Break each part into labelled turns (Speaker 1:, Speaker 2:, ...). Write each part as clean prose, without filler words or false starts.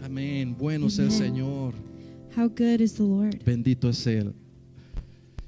Speaker 1: Amén. Bueno es el Señor.
Speaker 2: How good is the Lord.
Speaker 1: Bendito es Él.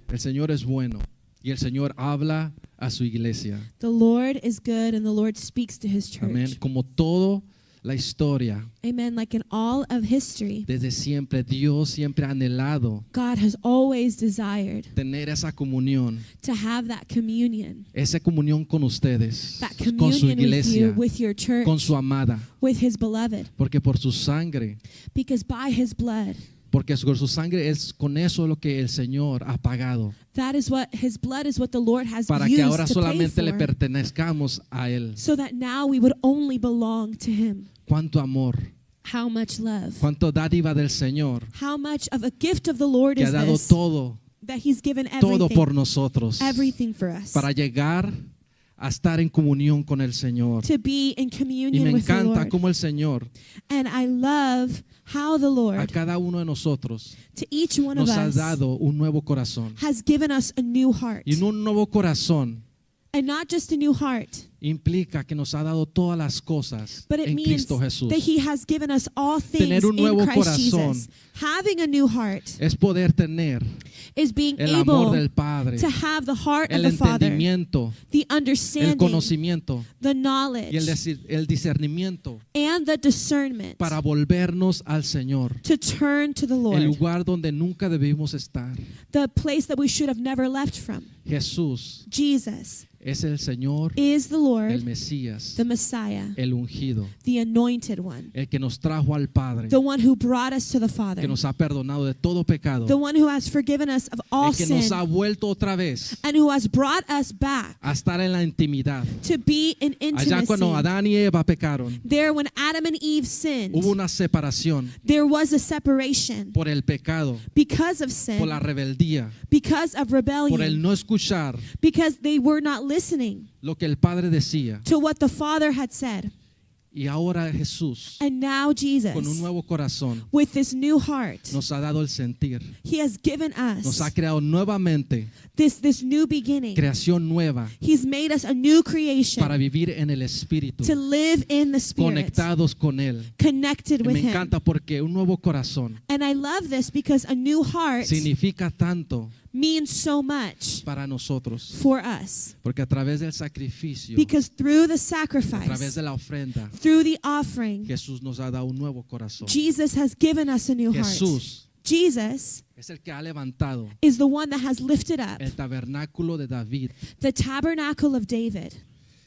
Speaker 1: El Señor es bueno y el Señor habla a su iglesia.
Speaker 2: The Lord is good and the Lord speaks to his church.
Speaker 1: Amén. Como toda la historia,
Speaker 2: Amen. Like in all of history,
Speaker 1: desde siempre, Dios siempre ha anhelado
Speaker 2: God has always desired
Speaker 1: tener esa comunión,
Speaker 2: to have that communion.
Speaker 1: esa comunión con ustedes,
Speaker 2: That
Speaker 1: con su
Speaker 2: communion with
Speaker 1: iglesia,
Speaker 2: you, with your church,
Speaker 1: con su amada.
Speaker 2: with his beloved.
Speaker 1: Porque por su sangre,
Speaker 2: Because by his blood,
Speaker 1: porque por su sangre es con eso lo que el Señor ha pagado.
Speaker 2: that is what his blood is, what the Lord has
Speaker 1: Para que
Speaker 2: used
Speaker 1: ahora
Speaker 2: to pay
Speaker 1: solamente le
Speaker 2: for,
Speaker 1: pertenezcamos a Él.
Speaker 2: so that now we would only belong to him.
Speaker 1: Cuánto amor,
Speaker 2: How much love,
Speaker 1: cuánto dádiva del Señor
Speaker 2: how much of a gift of the Lord
Speaker 1: que ha
Speaker 2: is
Speaker 1: dado
Speaker 2: this,
Speaker 1: todo,
Speaker 2: that he's given
Speaker 1: todo por
Speaker 2: everything,
Speaker 1: nosotros
Speaker 2: everything for us,
Speaker 1: para llegar a estar en comunión con el Señor.
Speaker 2: to be in
Speaker 1: Y
Speaker 2: communion
Speaker 1: me
Speaker 2: with the
Speaker 1: encanta
Speaker 2: Lord.
Speaker 1: cómo el Señor
Speaker 2: And I love how the
Speaker 1: a
Speaker 2: Lord,
Speaker 1: cada uno de nosotros
Speaker 2: to each one of
Speaker 1: nos ha
Speaker 2: us,
Speaker 1: dado un nuevo corazón.
Speaker 2: has given us a new heart.
Speaker 1: Y un nuevo corazón
Speaker 2: And not just a new heart,
Speaker 1: implica que nos ha dado todas las cosas
Speaker 2: but it
Speaker 1: en
Speaker 2: means
Speaker 1: Cristo Jesús.
Speaker 2: that he has given us all things
Speaker 1: Tener un nuevo
Speaker 2: in Christ
Speaker 1: corazón
Speaker 2: Jesus. Having a new heart
Speaker 1: Es poder tener
Speaker 2: is being
Speaker 1: el amor
Speaker 2: able
Speaker 1: del Padre,
Speaker 2: to have the heart
Speaker 1: el
Speaker 2: of the Father,
Speaker 1: entendimiento,
Speaker 2: the
Speaker 1: el
Speaker 2: understanding,
Speaker 1: conocimiento
Speaker 2: the
Speaker 1: y
Speaker 2: knowledge,
Speaker 1: el discernimiento
Speaker 2: and the discernment
Speaker 1: para volvernos al Señor,
Speaker 2: to turn to the
Speaker 1: el
Speaker 2: Lord,
Speaker 1: lugar donde nunca debimos estar.
Speaker 2: the place that we should have never left from.
Speaker 1: Jesús
Speaker 2: Jesus
Speaker 1: es el Señor,
Speaker 2: is the
Speaker 1: el
Speaker 2: Lord,
Speaker 1: Mesías,
Speaker 2: the Messiah,
Speaker 1: el ungido,
Speaker 2: the anointed one,
Speaker 1: el que nos trajo al Padre,
Speaker 2: the one who brought us to the Father,
Speaker 1: que nos ha perdonado de todo pecado,
Speaker 2: the one who has forgiven us of all
Speaker 1: el que
Speaker 2: sin,
Speaker 1: nos ha vuelto otra vez
Speaker 2: and who has brought us back
Speaker 1: a estar en la intimidad.
Speaker 2: to be in
Speaker 1: Allá cuando
Speaker 2: intimacy.
Speaker 1: Adán y Eva pecaron,
Speaker 2: There, when Adam and Eve sinned,
Speaker 1: hubo una separación
Speaker 2: there was a separation
Speaker 1: por el pecado,
Speaker 2: because of
Speaker 1: por la
Speaker 2: sin,
Speaker 1: rebeldía,
Speaker 2: because of
Speaker 1: por el
Speaker 2: rebellion,
Speaker 1: no escuchar
Speaker 2: because they were not listening
Speaker 1: lo que el Padre decía.
Speaker 2: to what the Father had said.
Speaker 1: Y ahora Jesús,
Speaker 2: And now Jesus,
Speaker 1: con un nuevo corazón,
Speaker 2: with this new heart,
Speaker 1: nos ha dado el sentir.
Speaker 2: he has given
Speaker 1: Nos ha
Speaker 2: us
Speaker 1: creado nuevamente,
Speaker 2: this new beginning.
Speaker 1: creación nueva,
Speaker 2: He's made us a new creation
Speaker 1: para vivir en el Espíritu,
Speaker 2: to live in the Spirit,
Speaker 1: conectados con Él.
Speaker 2: connected
Speaker 1: Y
Speaker 2: with
Speaker 1: me
Speaker 2: him.
Speaker 1: encanta porque un nuevo corazón
Speaker 2: And I love this because a new heart
Speaker 1: significa tanto
Speaker 2: means so much
Speaker 1: para nosotros.
Speaker 2: for us.
Speaker 1: Porque a través del sacrificio,
Speaker 2: Because through the
Speaker 1: a través
Speaker 2: sacrifice,
Speaker 1: de la ofrenda,
Speaker 2: through the offering,
Speaker 1: Jesús nos ha dado un nuevo corazón.
Speaker 2: Jesus has given us a new heart.
Speaker 1: Jesús
Speaker 2: Jesus
Speaker 1: es el que ha levantado
Speaker 2: is the one that has lifted up
Speaker 1: el tabernáculo de David
Speaker 2: the tabernacle of David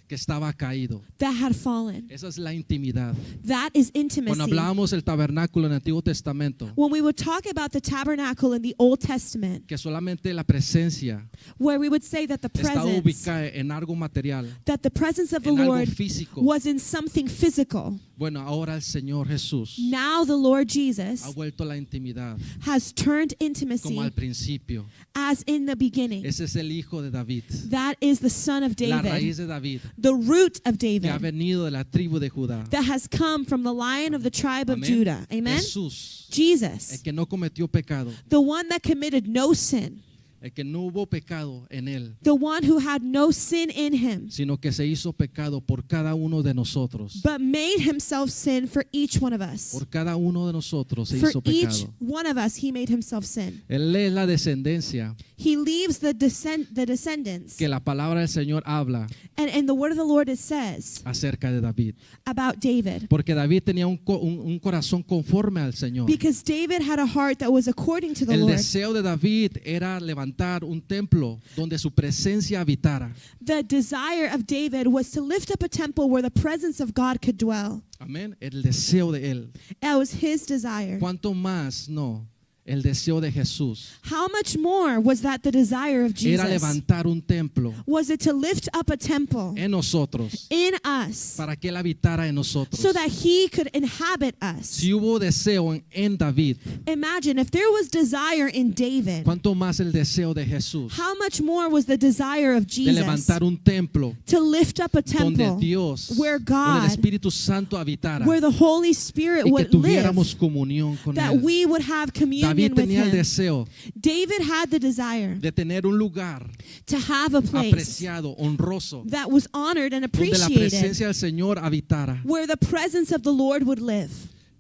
Speaker 1: que estaba caído.
Speaker 2: that had fallen.
Speaker 1: Esa es la intimidad.
Speaker 2: That is
Speaker 1: Cuando
Speaker 2: intimacy.
Speaker 1: hablábamos del tabernáculo en el Antiguo Testamento,
Speaker 2: When we would talk about the tabernacle in the Old Testament,
Speaker 1: que solamente la presencia
Speaker 2: where we would say that the
Speaker 1: estaba
Speaker 2: presence,
Speaker 1: ubicada en algo material,
Speaker 2: of the
Speaker 1: en algo
Speaker 2: Lord
Speaker 1: físico.
Speaker 2: was in something physical.
Speaker 1: Bueno, ahora el Señor Jesús
Speaker 2: Now the Lord Jesus
Speaker 1: ha vuelto la intimidad
Speaker 2: has turned
Speaker 1: como
Speaker 2: intimacy
Speaker 1: al principio.
Speaker 2: as in the beginning.
Speaker 1: Ese es el hijo de David,
Speaker 2: That is the son of
Speaker 1: la
Speaker 2: David,
Speaker 1: raíz de David,
Speaker 2: the root of
Speaker 1: que ha
Speaker 2: David
Speaker 1: venido de la tribu de Judá.
Speaker 2: that has come from the lion of the tribe of
Speaker 1: Amén.
Speaker 2: Judah. Amen.
Speaker 1: Jesús, el
Speaker 2: Jesus,
Speaker 1: que no cometió pecado,
Speaker 2: the one that committed no sin,
Speaker 1: el que no hubo pecado en él,
Speaker 2: the one who had no sin in him,
Speaker 1: sino que se hizo pecado por cada uno de nosotros.
Speaker 2: but made himself sin for each one of us.
Speaker 1: Por cada uno de nosotros se
Speaker 2: For
Speaker 1: hizo
Speaker 2: each
Speaker 1: pecado.
Speaker 2: one of us, he made himself sin.
Speaker 1: Él es la descendencia
Speaker 2: He leaves the descendants.
Speaker 1: que la palabra del Señor habla
Speaker 2: And the word of the Lord, it says
Speaker 1: acerca de David.
Speaker 2: about David.
Speaker 1: Porque David tenía un corazón conforme al Señor.
Speaker 2: Because David had a heart that was according to the
Speaker 1: El
Speaker 2: Lord.
Speaker 1: deseo de David era levantar un templo donde su presencia habitara.
Speaker 2: The desire of David was to lift up a temple where the presence of God could dwell.
Speaker 1: Amén. El deseo de él.
Speaker 2: That was his desire.
Speaker 1: ¿Cuánto más no? El deseo de Jesús
Speaker 2: How much more was that the desire of
Speaker 1: era
Speaker 2: Jesus?
Speaker 1: levantar un templo
Speaker 2: Was it to lift up a temple
Speaker 1: en nosotros
Speaker 2: in us
Speaker 1: para que él habitara en nosotros.
Speaker 2: so that he could inhabit us?
Speaker 1: Si hubo deseo en David,
Speaker 2: Imagine if there was desire in David,
Speaker 1: ¿cuánto más el deseo de Jesús
Speaker 2: how much more was the desire of
Speaker 1: de
Speaker 2: Jesus
Speaker 1: levantar un templo
Speaker 2: to lift up a
Speaker 1: donde
Speaker 2: temple
Speaker 1: Dios,
Speaker 2: where
Speaker 1: donde el
Speaker 2: God,
Speaker 1: Espíritu Santo habitara
Speaker 2: where the Holy Spirit
Speaker 1: y que
Speaker 2: would live,
Speaker 1: tuviéramos comunión con
Speaker 2: that
Speaker 1: él?
Speaker 2: we would have communion
Speaker 1: David
Speaker 2: with
Speaker 1: tenía el
Speaker 2: him.
Speaker 1: deseo
Speaker 2: David had the desire
Speaker 1: de tener un lugar
Speaker 2: to have a place
Speaker 1: apreciado, honroso,
Speaker 2: that was honored and
Speaker 1: donde la
Speaker 2: appreciated,
Speaker 1: presencia del Señor habitara.
Speaker 2: where the presence of the Lord would live.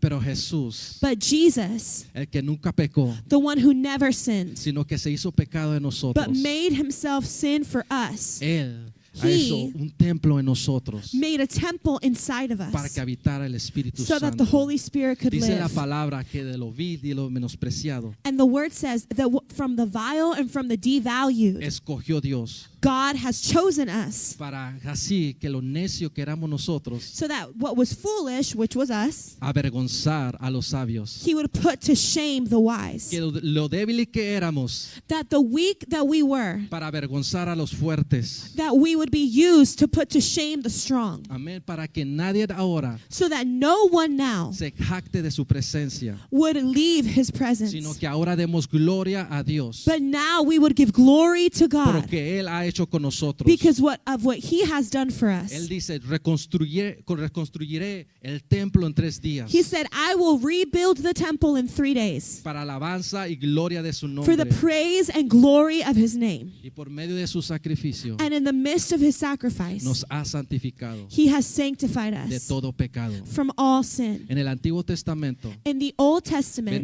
Speaker 1: Pero Jesús,
Speaker 2: But Jesus,
Speaker 1: el que nunca pecó,
Speaker 2: the one who never sinned,
Speaker 1: sino que se hizo pecado de nosotros,
Speaker 2: but made himself sin for us,
Speaker 1: Él ha
Speaker 2: He
Speaker 1: hecho un templo en nosotros
Speaker 2: made a temple inside of
Speaker 1: para
Speaker 2: us
Speaker 1: que habitara el Espíritu
Speaker 2: so that
Speaker 1: Santo.
Speaker 2: the Holy Spirit could
Speaker 1: Dice la
Speaker 2: live.
Speaker 1: palabra que de lo vil y lo menospreciado
Speaker 2: And the word says that from the vile and from the devalued,
Speaker 1: escogió Dios
Speaker 2: God has chosen us
Speaker 1: para así que lo necio que éramos nosotros
Speaker 2: so that what was foolish, which was us,
Speaker 1: avergonzar a los sabios.
Speaker 2: he would put to shame the wise.
Speaker 1: Que lo débil que éramos
Speaker 2: That the weak that we were,
Speaker 1: para avergonzar a los fuertes.
Speaker 2: that we would be used to put to shame the strong.
Speaker 1: Amén. Para que nadie ahora
Speaker 2: So that no one now
Speaker 1: se jacte de su presencia,
Speaker 2: would leave his presence.
Speaker 1: sino que ahora demos gloria a Dios
Speaker 2: But now we would give glory to
Speaker 1: por lo
Speaker 2: God
Speaker 1: que Él ha hecho con nosotros.
Speaker 2: because of what he has done for us.
Speaker 1: Él dice, reconstruiré el templo en 3 días
Speaker 2: He said, I will rebuild the temple in 3 days
Speaker 1: para alabanza y gloria de su
Speaker 2: for the
Speaker 1: nombre.
Speaker 2: praise and glory of his name.
Speaker 1: Y por medio de su sacrificio
Speaker 2: And in the midst of his sacrifice,
Speaker 1: nos ha santificado
Speaker 2: he has sanctified
Speaker 1: de
Speaker 2: us
Speaker 1: todo pecado.
Speaker 2: from all sin.
Speaker 1: En el Antiguo Testamento
Speaker 2: In the Old Testament,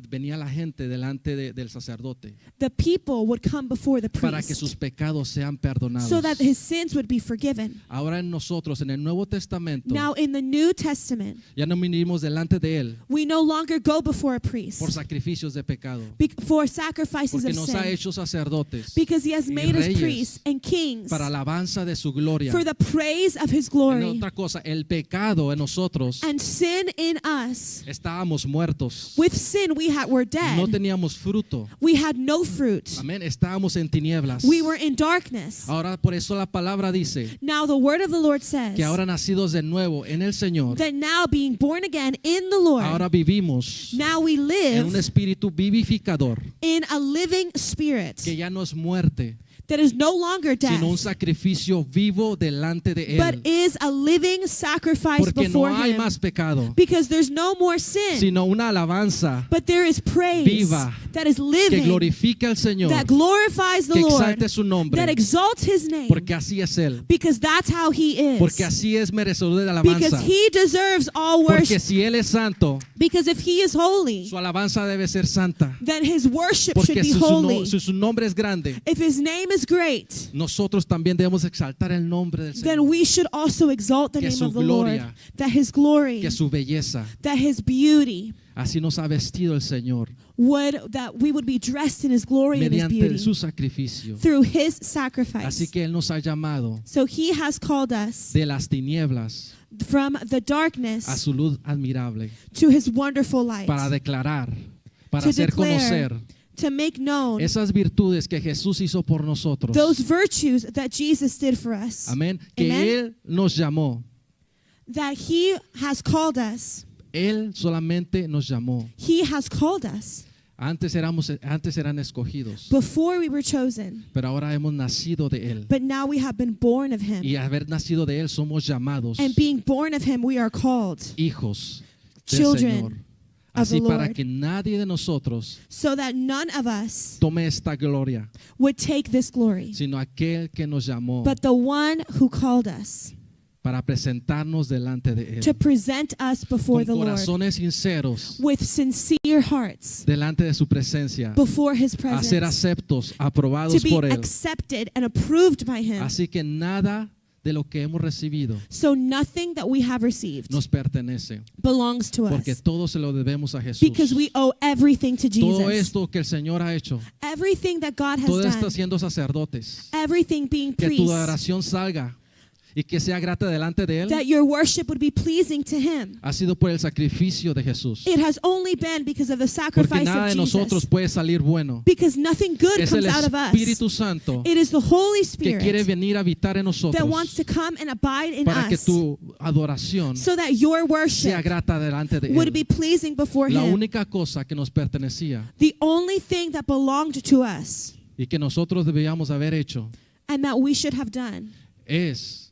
Speaker 1: venía la gente delante del sacerdote
Speaker 2: the people would come before the
Speaker 1: para que sus
Speaker 2: priest
Speaker 1: pecados sean perdonados.
Speaker 2: so that his sins would be forgiven.
Speaker 1: Ahora en nosotros, en el Nuevo Testamento,
Speaker 2: Now in the New Testament,
Speaker 1: ya no vinimos delante de Él
Speaker 2: we no longer go before a priest
Speaker 1: por sacrificios de pecado,
Speaker 2: for sacrifices
Speaker 1: porque
Speaker 2: of
Speaker 1: nos ha
Speaker 2: sin,
Speaker 1: hecho sacerdotes
Speaker 2: because he has
Speaker 1: y
Speaker 2: made us
Speaker 1: reyes
Speaker 2: priests and kings
Speaker 1: para alabanza de su gloria.
Speaker 2: for the praise of his
Speaker 1: En
Speaker 2: glory.
Speaker 1: otra cosa, el pecado en nosotros,
Speaker 2: And sin in us,
Speaker 1: estábamos muertos,
Speaker 2: with sin were
Speaker 1: no
Speaker 2: dead.
Speaker 1: teníamos fruto.
Speaker 2: We had no fruit.
Speaker 1: Amén, estábamos en tinieblas.
Speaker 2: We were in darkness.
Speaker 1: Ahora por eso la palabra dice
Speaker 2: Now the word of the Lord says
Speaker 1: que ahora nacidos de nuevo en el Señor,
Speaker 2: that now being born again in the Lord,
Speaker 1: ahora vivimos
Speaker 2: now we
Speaker 1: en un
Speaker 2: live
Speaker 1: espíritu vivificador,
Speaker 2: in a living spirit
Speaker 1: que ya no es muerte,
Speaker 2: that is no longer death,
Speaker 1: sino un sacrificio vivo delante de
Speaker 2: but
Speaker 1: Él.
Speaker 2: is a living sacrifice
Speaker 1: Porque no
Speaker 2: before
Speaker 1: hay
Speaker 2: him.
Speaker 1: más pecado,
Speaker 2: Because there's no more sin,
Speaker 1: sino una alabanza
Speaker 2: but there is praise
Speaker 1: viva
Speaker 2: that is
Speaker 1: que
Speaker 2: living,
Speaker 1: glorifica al Señor,
Speaker 2: that glorifies the
Speaker 1: que
Speaker 2: Lord,
Speaker 1: exalte su nombre,
Speaker 2: that exalts his name,
Speaker 1: porque así es Él,
Speaker 2: because that's how he is.
Speaker 1: porque así es merecedor de
Speaker 2: Because
Speaker 1: alabanza,
Speaker 2: he deserves all
Speaker 1: porque
Speaker 2: worship.
Speaker 1: si Él es santo,
Speaker 2: Because if he is holy,
Speaker 1: su alabanza debe ser santa,
Speaker 2: then his worship should
Speaker 1: porque
Speaker 2: be
Speaker 1: si
Speaker 2: holy.
Speaker 1: su nombre es grande,
Speaker 2: If his name is great,
Speaker 1: nosotros también debemos exaltar el nombre del
Speaker 2: then
Speaker 1: Señor,
Speaker 2: we should also exalt the
Speaker 1: Que
Speaker 2: name
Speaker 1: su
Speaker 2: of the Lord,
Speaker 1: gloria,
Speaker 2: that his glory,
Speaker 1: que su belleza,
Speaker 2: that his beauty,
Speaker 1: así nos ha vestido el Señor
Speaker 2: that we would be dressed in his glory and his
Speaker 1: mediante
Speaker 2: beauty
Speaker 1: su sacrificio.
Speaker 2: through his sacrifice.
Speaker 1: Así que Él nos ha llamado
Speaker 2: So he has called us
Speaker 1: de las tinieblas
Speaker 2: from the
Speaker 1: a
Speaker 2: darkness
Speaker 1: su luz admirable
Speaker 2: to his wonderful light,
Speaker 1: para declarar, para
Speaker 2: to
Speaker 1: hacer
Speaker 2: declare,
Speaker 1: conocer
Speaker 2: to make known
Speaker 1: esas virtudes que Jesús hizo por nosotros.
Speaker 2: those virtues that Jesus did for us.
Speaker 1: Amén. Que
Speaker 2: Amen.
Speaker 1: Él nos llamó.
Speaker 2: That he has called us.
Speaker 1: Él solamente nos llamó.
Speaker 2: He has called us.
Speaker 1: Antes eran escogidos,
Speaker 2: Before we were chosen,
Speaker 1: pero ahora hemos nacido de Él.
Speaker 2: but now we have been born of him.
Speaker 1: Y haber nacido de Él somos llamados
Speaker 2: And being born of him, we are called
Speaker 1: hijos del
Speaker 2: children
Speaker 1: Señor.
Speaker 2: of the
Speaker 1: Así para
Speaker 2: Lord,
Speaker 1: que nadie de nosotros
Speaker 2: so that none of us
Speaker 1: tome esta gloria,
Speaker 2: would take this glory,
Speaker 1: sino aquel que nos llamó
Speaker 2: but the one who called us
Speaker 1: para presentarnos delante de
Speaker 2: to
Speaker 1: Él.
Speaker 2: present us before
Speaker 1: Con
Speaker 2: the Lord
Speaker 1: corazones sinceros
Speaker 2: with sincere hearts
Speaker 1: delante de su presencia,
Speaker 2: before his
Speaker 1: a ser
Speaker 2: presence,
Speaker 1: aceptos,
Speaker 2: to
Speaker 1: aprobados
Speaker 2: be
Speaker 1: por Él.
Speaker 2: accepted and approved by him.
Speaker 1: Así que nada de lo que hemos recibido
Speaker 2: So nothing that we have received
Speaker 1: nos pertenece,
Speaker 2: belongs to
Speaker 1: porque
Speaker 2: us,
Speaker 1: todo se lo debemos a Jesús.
Speaker 2: because we owe everything to
Speaker 1: Todo
Speaker 2: Jesus.
Speaker 1: esto que el Señor ha hecho,
Speaker 2: Everything that God has
Speaker 1: todo esto
Speaker 2: done,
Speaker 1: siendo sacerdotes,
Speaker 2: everything being
Speaker 1: que tu
Speaker 2: priests,
Speaker 1: adoración salga y que sea grata delante de Él,
Speaker 2: that your worship would be pleasing to him.
Speaker 1: ha sido por el sacrificio de Jesús.
Speaker 2: It has only been because of the
Speaker 1: Porque
Speaker 2: sacrifice
Speaker 1: nada
Speaker 2: of
Speaker 1: de nosotros
Speaker 2: Jesus.
Speaker 1: puede salir bueno.
Speaker 2: Because nothing good
Speaker 1: Es el
Speaker 2: comes out of us.
Speaker 1: Espíritu Santo
Speaker 2: It is the Holy
Speaker 1: que quiere
Speaker 2: Spirit
Speaker 1: venir a habitar en
Speaker 2: that wants
Speaker 1: nosotros
Speaker 2: to come and abide in
Speaker 1: para que
Speaker 2: us,
Speaker 1: tu adoración
Speaker 2: so that your
Speaker 1: sea
Speaker 2: worship
Speaker 1: grata delante de
Speaker 2: would
Speaker 1: Él.
Speaker 2: be pleasing before
Speaker 1: La
Speaker 2: him.
Speaker 1: única cosa que nos pertenecía
Speaker 2: The only thing that belonged to us
Speaker 1: y que nosotros debíamos haber hecho
Speaker 2: and that we should have done
Speaker 1: es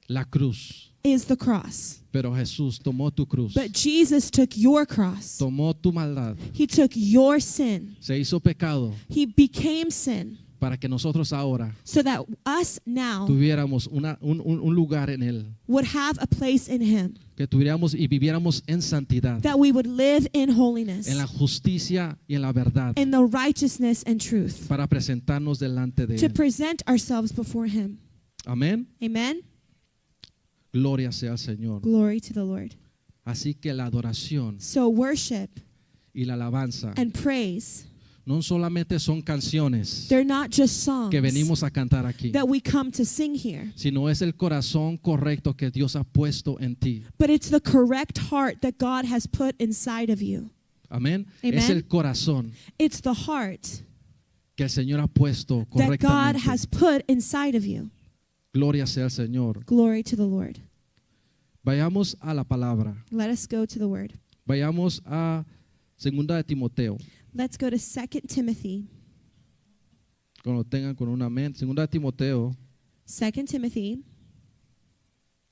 Speaker 1: la cruz.
Speaker 2: is the cross.
Speaker 1: Pero Jesús tomó tu cruz,
Speaker 2: But Jesus took your cross.
Speaker 1: tomó tu maldad,
Speaker 2: He took your sin.
Speaker 1: se hizo pecado
Speaker 2: He became sin
Speaker 1: para que nosotros ahora
Speaker 2: so that us now
Speaker 1: tuviéramos un lugar en Él,
Speaker 2: would have a place in Him,
Speaker 1: que tuviéramos y viviéramos en santidad,
Speaker 2: that we would live in holiness,
Speaker 1: en la justicia y en la verdad,
Speaker 2: in the righteousness and truth,
Speaker 1: para presentarnos delante de
Speaker 2: to
Speaker 1: Él.
Speaker 2: present ourselves before Him.
Speaker 1: Amén.
Speaker 2: Amen.
Speaker 1: Gloria sea al Señor.
Speaker 2: Glory to the Lord.
Speaker 1: Así que la adoración
Speaker 2: So worship
Speaker 1: y la alabanza
Speaker 2: and praise,
Speaker 1: no solamente son canciones
Speaker 2: they're not just songs
Speaker 1: que venimos a cantar aquí,
Speaker 2: that we come to sing here,
Speaker 1: sino es el corazón correcto que Dios ha puesto en ti.
Speaker 2: but it's the correct heart that God has put inside of you.
Speaker 1: Amén.
Speaker 2: Amen.
Speaker 1: Es el corazón
Speaker 2: It's the heart
Speaker 1: que el Señor ha puesto
Speaker 2: that God
Speaker 1: correctamente.
Speaker 2: has put inside of you.
Speaker 1: Gloria sea al Señor.
Speaker 2: Glory to the Lord.
Speaker 1: Vayamos a la palabra.
Speaker 2: Let us go to the word.
Speaker 1: Vayamos a 2 de Timoteo.
Speaker 2: Let's go to 2 Timothy.
Speaker 1: Cuando tengan con una mente. 2 de Timoteo,
Speaker 2: 2 Timothy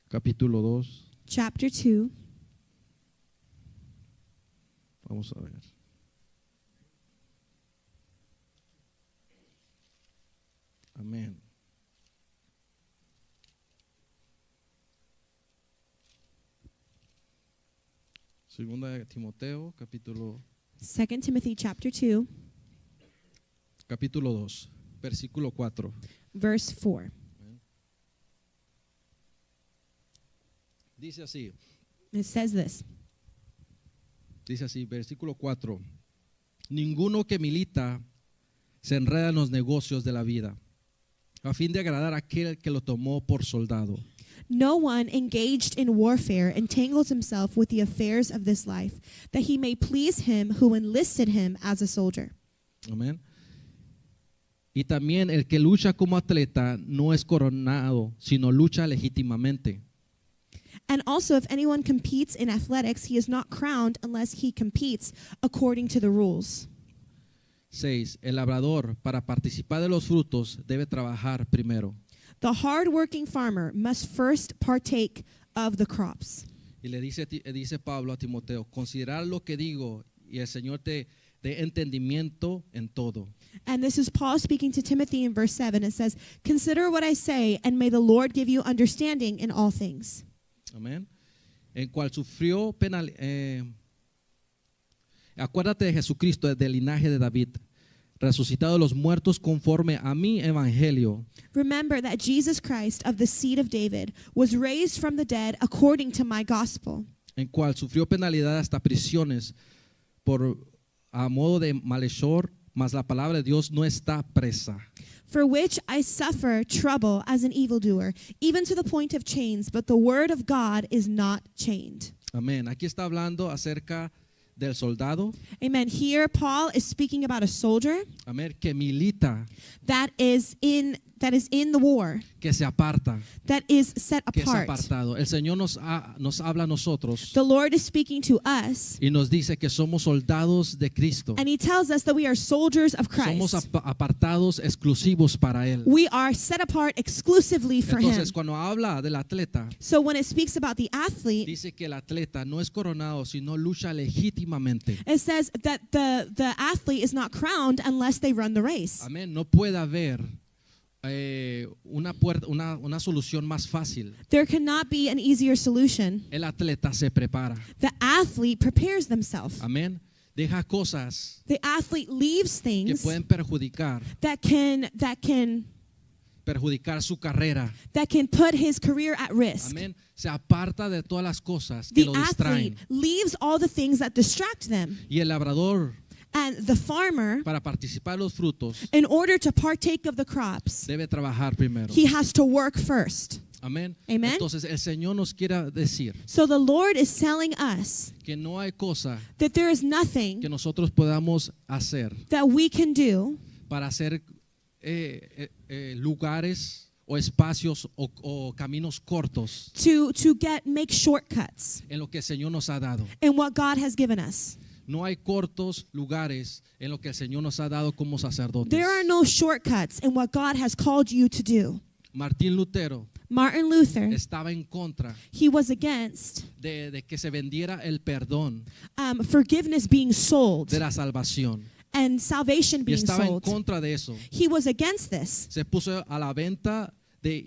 Speaker 1: capítulo 2.
Speaker 2: chapter 2.
Speaker 1: Vamos a ver. Amén. Segunda de Timoteo, capítulo
Speaker 2: 2 Timothy chapter 2,
Speaker 1: 2, versículo 4.
Speaker 2: verse 4.
Speaker 1: Dice así,
Speaker 2: It says this.
Speaker 1: versículo 4. Ninguno que milita se enreda en los negocios de la vida, a fin de agradar a aquel que lo tomó por soldado.
Speaker 2: No one engaged in warfare entangles himself with the affairs of this life, that he may please him who enlisted him as a soldier.
Speaker 1: Amén. Y también el que lucha como atleta no es coronado, sino lucha legítimamente.
Speaker 2: And also, if anyone competes in athletics, he is not crowned unless he competes according to the rules.
Speaker 1: 6. El labrador, para participar de los frutos, debe trabajar primero.
Speaker 2: The hard-working farmer must first partake of the crops.
Speaker 1: Y le dice Pablo a Timoteo, considerar lo que digo y el Señor te dé entendimiento en todo.
Speaker 2: And this is Paul speaking to Timothy in verse 7. It says, "Consider what I say, and may the Lord give you understanding in all things."
Speaker 1: Amén. En cual sufrió penal. Acuérdate de Jesucristo, del linaje de David, resucitado de los muertos conforme a mi evangelio.
Speaker 2: Remember that Jesus Christ of the seed of David was raised from the dead according to my gospel,
Speaker 1: En cual sufrió penalidad hasta prisiones por a modo de malhechor, mas la palabra de Dios no está presa.
Speaker 2: for which I suffer trouble as an evildoer, even to the point of chains, but the word of God is not chained.
Speaker 1: Amén. Aquí está hablando acerca del soldado,
Speaker 2: Amen. Here Paul is speaking about a soldier
Speaker 1: amén, que milita,
Speaker 2: that is in the war,
Speaker 1: que se aparta,
Speaker 2: that is set
Speaker 1: que es
Speaker 2: apart.
Speaker 1: apartado. El Señor nos habla a nosotros
Speaker 2: The Lord is speaking to us,
Speaker 1: y nos dice que somos soldados de Cristo.
Speaker 2: and he tells us that we are soldiers of
Speaker 1: Somos
Speaker 2: Christ.
Speaker 1: apartados exclusivos para Él.
Speaker 2: We are set apart exclusively for him.
Speaker 1: Entonces, cuando habla del atleta,
Speaker 2: So when it speaks about the athlete,
Speaker 1: dice que el atleta no es coronado, sino lucha legítimamente.
Speaker 2: it says that the athlete is not crowned unless they run the race.
Speaker 1: Amén. No puede haber una solución más fácil.
Speaker 2: There cannot be an easier solution.
Speaker 1: El atleta se prepara.
Speaker 2: The athlete prepares themselves.
Speaker 1: Amén. Deja cosas
Speaker 2: The athlete leaves
Speaker 1: que
Speaker 2: things
Speaker 1: pueden perjudicar su carrera.
Speaker 2: that can put his career at risk.
Speaker 1: Amén. Se aparta de todas las cosas que
Speaker 2: The
Speaker 1: lo distraen.
Speaker 2: athlete leaves all the things that distract them.
Speaker 1: Y el labrador,
Speaker 2: And the farmer,
Speaker 1: para participar de los frutos,
Speaker 2: in order to partake of the crops,
Speaker 1: debe trabajar primero.
Speaker 2: he has to work first.
Speaker 1: Amén.
Speaker 2: Amen.
Speaker 1: Entonces el Señor nos quiere decir
Speaker 2: So the Lord is telling us
Speaker 1: que no hay cosa
Speaker 2: that there is nothing
Speaker 1: que nosotros podamos hacer
Speaker 2: that we can do
Speaker 1: para hacer lugares o espacios o caminos cortos
Speaker 2: to make shortcuts
Speaker 1: en lo que el Señor nos ha dado.
Speaker 2: in what God has given us.
Speaker 1: No hay cortos lugares en lo que el Señor nos ha dado como sacerdotes.
Speaker 2: There are no shortcuts in what God has called you to do.
Speaker 1: Martín Lutero
Speaker 2: Martin Luther,
Speaker 1: estaba en contra
Speaker 2: he was against
Speaker 1: de que se vendiera el perdón
Speaker 2: forgiveness being sold
Speaker 1: de la salvación.
Speaker 2: and salvation
Speaker 1: y
Speaker 2: being
Speaker 1: estaba en
Speaker 2: sold.
Speaker 1: contra de eso.
Speaker 2: He was against this.
Speaker 1: Se puso a la venta de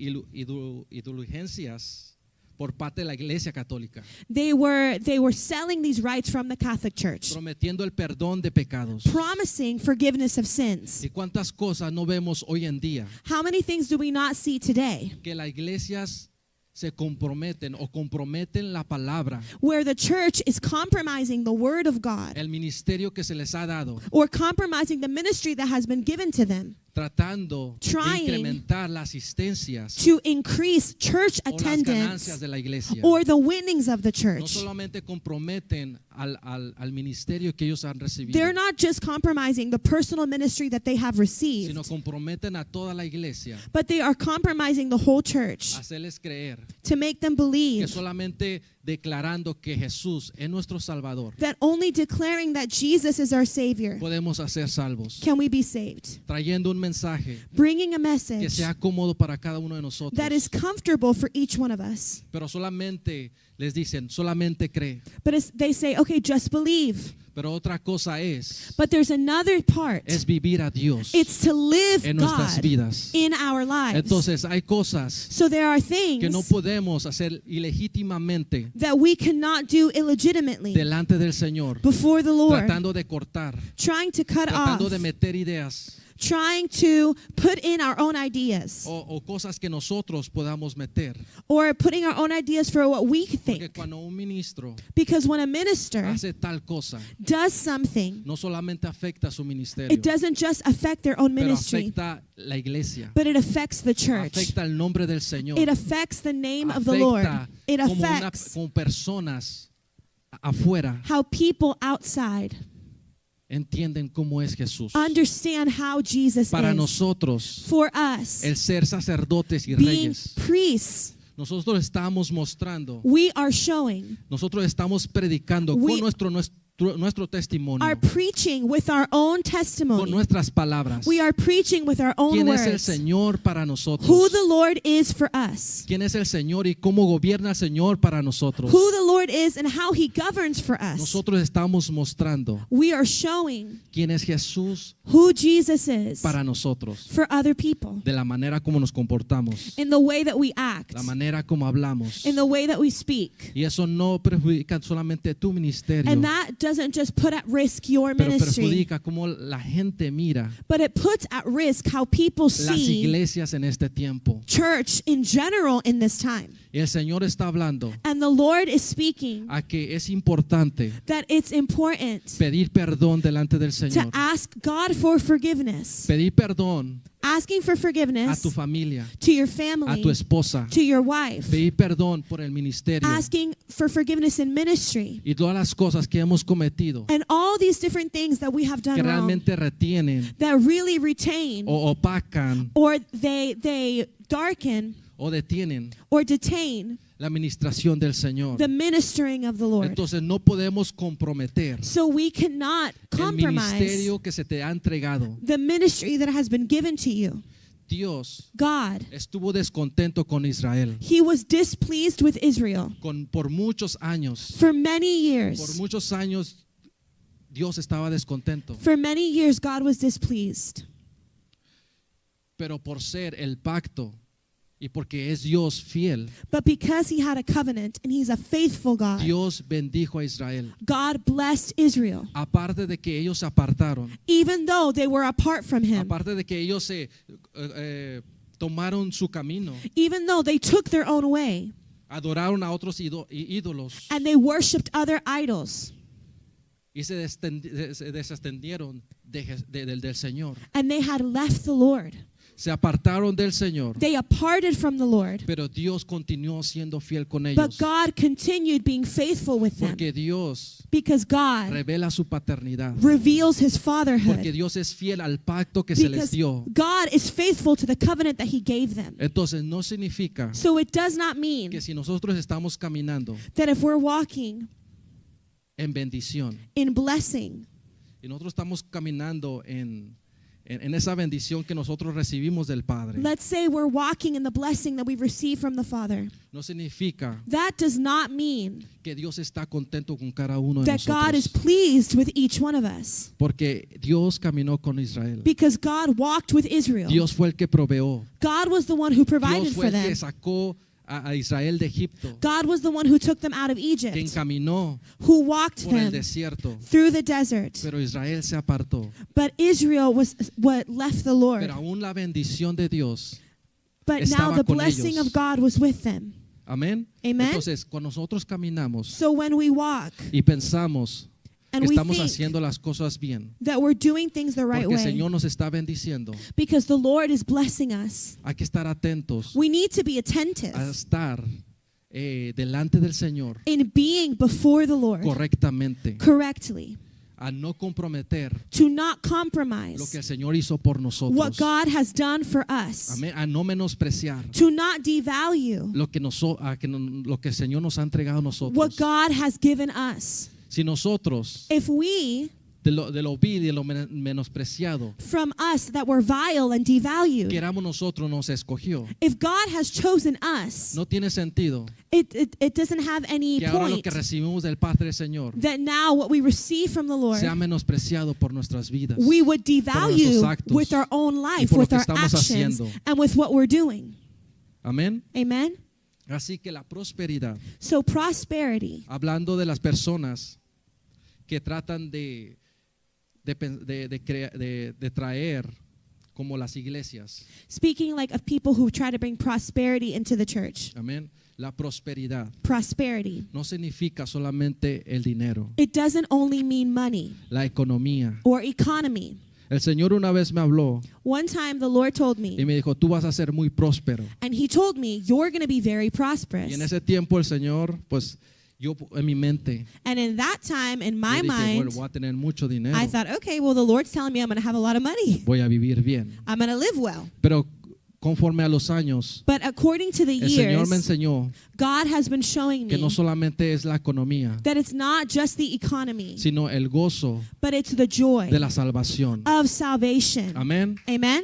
Speaker 1: indulgencias por parte de la Iglesia Católica,
Speaker 2: They were selling these rights from the Catholic Church,
Speaker 1: prometiendo el perdón de pecados.
Speaker 2: promising forgiveness of sins.
Speaker 1: ¿Y cuántas cosas no vemos hoy en día?
Speaker 2: How many things do we not see today
Speaker 1: Que las iglesias se comprometen o comprometen la palabra,
Speaker 2: where the church is compromising the word of God
Speaker 1: el ministerio que se les ha dado,
Speaker 2: or compromising the ministry that has been given to them
Speaker 1: tratando
Speaker 2: Trying
Speaker 1: de incrementar las asistencias
Speaker 2: to increase church
Speaker 1: o las ganancias
Speaker 2: attendance
Speaker 1: de la iglesia?
Speaker 2: or the winnings of the
Speaker 1: No
Speaker 2: church?
Speaker 1: solamente comprometen al ministerio que ellos han recibido,
Speaker 2: They're not just compromising the personal ministry that they have received,
Speaker 1: sino comprometen a toda la iglesia
Speaker 2: but they are compromising the whole church
Speaker 1: a hacerles creer
Speaker 2: to make them
Speaker 1: que
Speaker 2: believe
Speaker 1: solamente declarando que Jesús es nuestro Salvador
Speaker 2: that only declaring that Jesus is our Savior
Speaker 1: podemos ser salvos,
Speaker 2: can we be saved.
Speaker 1: trayendo un mensaje
Speaker 2: Bringing a
Speaker 1: que
Speaker 2: message
Speaker 1: sea cómodo para cada uno de nosotros.
Speaker 2: that is comfortable for each one of us.
Speaker 1: Pero solamente les dicen, solamente cree.
Speaker 2: But they say, okay, just believe.
Speaker 1: Pero otra cosa es
Speaker 2: But there's another part.
Speaker 1: vivir a Dios
Speaker 2: It's to live
Speaker 1: en nuestras
Speaker 2: God
Speaker 1: vidas.
Speaker 2: in our lives.
Speaker 1: Entonces hay cosas
Speaker 2: So there are
Speaker 1: que no
Speaker 2: things
Speaker 1: podemos hacer ilegítimamente
Speaker 2: that we cannot do illegitimately
Speaker 1: delante del Señor,
Speaker 2: before the Lord,
Speaker 1: tratando de cortar,
Speaker 2: trying to cut
Speaker 1: tratando
Speaker 2: off,
Speaker 1: de meter ideas
Speaker 2: trying to put in our own ideas
Speaker 1: o cosas que nosotros podamos meter.
Speaker 2: or putting our own ideas for what we
Speaker 1: Porque
Speaker 2: think.
Speaker 1: cuando un ministro
Speaker 2: Because when a minister
Speaker 1: hace tal cosa,
Speaker 2: does something,
Speaker 1: no solamente afecta su ministerio,
Speaker 2: it doesn't just affect their own
Speaker 1: pero
Speaker 2: ministry,
Speaker 1: afecta la iglesia,
Speaker 2: but it affects the church.
Speaker 1: afecta el nombre del Señor,
Speaker 2: It affects the name of the Lord.
Speaker 1: afecta
Speaker 2: It
Speaker 1: como
Speaker 2: affects
Speaker 1: como personas afuera
Speaker 2: how people outside
Speaker 1: entienden cómo es Jesús.
Speaker 2: understand how Jesus
Speaker 1: Para
Speaker 2: is.
Speaker 1: nosotros,
Speaker 2: For us,
Speaker 1: el ser sacerdotes y
Speaker 2: being
Speaker 1: reyes,
Speaker 2: priests,
Speaker 1: nosotros estamos mostrando,
Speaker 2: we are showing,
Speaker 1: nosotros estamos predicando
Speaker 2: We
Speaker 1: con nuestro testimonio,
Speaker 2: are preaching with our own
Speaker 1: con
Speaker 2: testimony.
Speaker 1: nuestras palabras.
Speaker 2: We are preaching with our own
Speaker 1: ¿Quién es el
Speaker 2: words
Speaker 1: Señor para nosotros?
Speaker 2: who the Lord is for us,
Speaker 1: ¿Quién es el Señor y cómo gobierna el Señor para nosotros?
Speaker 2: who the Lord is and how he governs for us.
Speaker 1: Nosotros estamos mostrando
Speaker 2: We are showing
Speaker 1: quién es Jesús
Speaker 2: who Jesus is
Speaker 1: para nosotros,
Speaker 2: for other people
Speaker 1: de la manera como nos comportamos,
Speaker 2: in the way that we act,
Speaker 1: la manera como hablamos.
Speaker 2: in the way that we speak.
Speaker 1: Y eso no perjudica solamente tu ministerio,
Speaker 2: And that doesn't just put at risk your
Speaker 1: pero
Speaker 2: ministry,
Speaker 1: perjudica cómo la gente mira
Speaker 2: but it puts at risk how people
Speaker 1: las
Speaker 2: see
Speaker 1: iglesias en este tiempo.
Speaker 2: church in general in this time.
Speaker 1: Y el Señor está hablando
Speaker 2: And the Lord is speaking
Speaker 1: a que es importante
Speaker 2: that it's important
Speaker 1: pedir perdón delante del
Speaker 2: to
Speaker 1: Señor,
Speaker 2: ask God for forgiveness,
Speaker 1: pedir perdón
Speaker 2: asking for
Speaker 1: a
Speaker 2: forgiveness
Speaker 1: tu familia,
Speaker 2: to your
Speaker 1: a
Speaker 2: family,
Speaker 1: tu esposa,
Speaker 2: to your wife,
Speaker 1: pedir perdón por el ministerio
Speaker 2: asking for forgiveness in ministry,
Speaker 1: y todas las cosas que hemos cometido
Speaker 2: and all these different things that we have
Speaker 1: que
Speaker 2: done wrong
Speaker 1: realmente retienen
Speaker 2: that really retain
Speaker 1: o opacan
Speaker 2: or they darken
Speaker 1: o detienen
Speaker 2: or detain
Speaker 1: la administración del Señor.
Speaker 2: the ministering of the Lord.
Speaker 1: Entonces no podemos comprometer
Speaker 2: So we cannot
Speaker 1: el
Speaker 2: compromise
Speaker 1: ministerio que se te ha entregado.
Speaker 2: the ministry that has been given to you.
Speaker 1: Dios
Speaker 2: God,
Speaker 1: estuvo descontento con Israel
Speaker 2: he was displeased with Israel
Speaker 1: por muchos años.
Speaker 2: for many
Speaker 1: Por
Speaker 2: years.
Speaker 1: muchos años Dios estaba descontento,
Speaker 2: For many years, God was displeased.
Speaker 1: pero por ser el pacto y porque es Dios fiel,
Speaker 2: But because he had a covenant and he's a faithful God,
Speaker 1: Dios bendijo a Israel.
Speaker 2: God blessed Israel.
Speaker 1: Aparte de que ellos se apartaron,
Speaker 2: Even though they were apart from him,
Speaker 1: aparte de que ellos tomaron su camino,
Speaker 2: even though they took their own way
Speaker 1: adoraron a otros ídolos
Speaker 2: and they worshiped other idols
Speaker 1: y se desextendieron del Señor.
Speaker 2: and they had left the Lord,
Speaker 1: Se apartaron del Señor,
Speaker 2: they departed from the Lord.
Speaker 1: pero Dios continuó siendo fiel con
Speaker 2: But
Speaker 1: ellos.
Speaker 2: God continued being faithful with them
Speaker 1: Porque Dios
Speaker 2: because God
Speaker 1: revela su paternidad.
Speaker 2: reveals his
Speaker 1: Porque
Speaker 2: fatherhood.
Speaker 1: Dios es fiel al pacto que se les
Speaker 2: Because
Speaker 1: dio.
Speaker 2: God is faithful to the covenant that he gave them.
Speaker 1: Entonces no significa
Speaker 2: So it does not mean
Speaker 1: que si nosotros estamos caminando
Speaker 2: that if we're walking
Speaker 1: en bendición
Speaker 2: in blessing
Speaker 1: y nosotros estamos caminando en en esa bendición que nosotros recibimos del Padre,
Speaker 2: Let's say we're walking in the blessing that we've received from the Father.
Speaker 1: no significa
Speaker 2: That does not mean
Speaker 1: que Dios está contento con cada uno de
Speaker 2: that God is
Speaker 1: nosotros.
Speaker 2: pleased with each one of us.
Speaker 1: Porque Dios caminó con Israel.
Speaker 2: Because God walked with Israel.
Speaker 1: Dios fue el que proveó.
Speaker 2: God was the one who
Speaker 1: Dios
Speaker 2: provided
Speaker 1: fue
Speaker 2: for
Speaker 1: el que
Speaker 2: them.
Speaker 1: sacó a Israel de Egipto,
Speaker 2: God was the one who took them out of
Speaker 1: que
Speaker 2: Egypt,
Speaker 1: encaminó
Speaker 2: who walked
Speaker 1: por el
Speaker 2: them
Speaker 1: desierto.
Speaker 2: through the desert.
Speaker 1: Pero Israel se apartó.
Speaker 2: But Israel was what left the Lord.
Speaker 1: Pero aún la bendición de Dios.
Speaker 2: But now
Speaker 1: estaba
Speaker 2: the
Speaker 1: con
Speaker 2: blessing
Speaker 1: ellos.
Speaker 2: of God was with them.
Speaker 1: Amén.
Speaker 2: Amen.
Speaker 1: Entonces, cuando nosotros caminamos
Speaker 2: So when we walk
Speaker 1: y pensamos
Speaker 2: and
Speaker 1: que
Speaker 2: we
Speaker 1: estamos
Speaker 2: think
Speaker 1: haciendo las cosas bien,
Speaker 2: that we're doing things the right
Speaker 1: porque el
Speaker 2: way,
Speaker 1: Señor nos está bendiciendo,
Speaker 2: because the Lord is blessing us,
Speaker 1: hay que estar atentos
Speaker 2: we need to be attentive
Speaker 1: a estar delante del Señor
Speaker 2: in being before the Lord
Speaker 1: correctamente,
Speaker 2: correctly,
Speaker 1: a no comprometer
Speaker 2: to not
Speaker 1: lo que
Speaker 2: compromise
Speaker 1: el Señor hizo por
Speaker 2: what
Speaker 1: nosotros.
Speaker 2: God has done for us,
Speaker 1: Amén. A no menospreciar
Speaker 2: to not devalue
Speaker 1: lo que el Señor nos ha entregado a
Speaker 2: what
Speaker 1: nosotros.
Speaker 2: God has given us.
Speaker 1: Si nosotros
Speaker 2: If we,
Speaker 1: de lo vil y de lo menospreciado
Speaker 2: from us that were vile and devalued,
Speaker 1: que éramos nosotros, nos escogió,
Speaker 2: if God has chosen us,
Speaker 1: no tiene sentido
Speaker 2: it doesn't have any
Speaker 1: que ahora lo
Speaker 2: point
Speaker 1: que recibimos del Padre del Señor
Speaker 2: that now what we receive from the Lord,
Speaker 1: sea menospreciado por nuestras vidas.
Speaker 2: we would devalue
Speaker 1: actos
Speaker 2: with our own life,
Speaker 1: por lo
Speaker 2: with
Speaker 1: que
Speaker 2: our
Speaker 1: estamos
Speaker 2: actions,
Speaker 1: haciendo.
Speaker 2: and with what we're doing.
Speaker 1: Amén.
Speaker 2: Amen?
Speaker 1: Así que la prosperidad,
Speaker 2: So prosperity,
Speaker 1: hablando de las personas que tratan de traer como las iglesias.
Speaker 2: speaking like of people who try to bring prosperity into the church.
Speaker 1: Amén. La prosperidad
Speaker 2: Prosperity.
Speaker 1: no significa solamente el dinero,
Speaker 2: It doesn't only mean money
Speaker 1: la economía.
Speaker 2: or economy.
Speaker 1: El Señor una vez me habló
Speaker 2: One time the Lord told
Speaker 1: y
Speaker 2: me,
Speaker 1: me dijo, tú vas a ser muy próspero.
Speaker 2: and He told me, you're going to be very
Speaker 1: Y en
Speaker 2: prosperous.
Speaker 1: ese tiempo el Señor, pues yo en mi mente,
Speaker 2: And in that time, in my
Speaker 1: yo dije, bueno,
Speaker 2: mind,
Speaker 1: voy a tener mucho dinero,
Speaker 2: I thought, okay, well, the Lord's telling me I'm going to have a lot of money.
Speaker 1: voy a vivir bien.
Speaker 2: I'm going to live well.
Speaker 1: Pero conforme a los años,
Speaker 2: But according to the
Speaker 1: el Señor me
Speaker 2: years,
Speaker 1: enseñó
Speaker 2: God has been showing
Speaker 1: que
Speaker 2: me
Speaker 1: no solamente es la economía,
Speaker 2: that it's not just the economy,
Speaker 1: sino el gozo
Speaker 2: but it's the joy
Speaker 1: de la salvación.
Speaker 2: of salvation.
Speaker 1: Amén.
Speaker 2: Amen?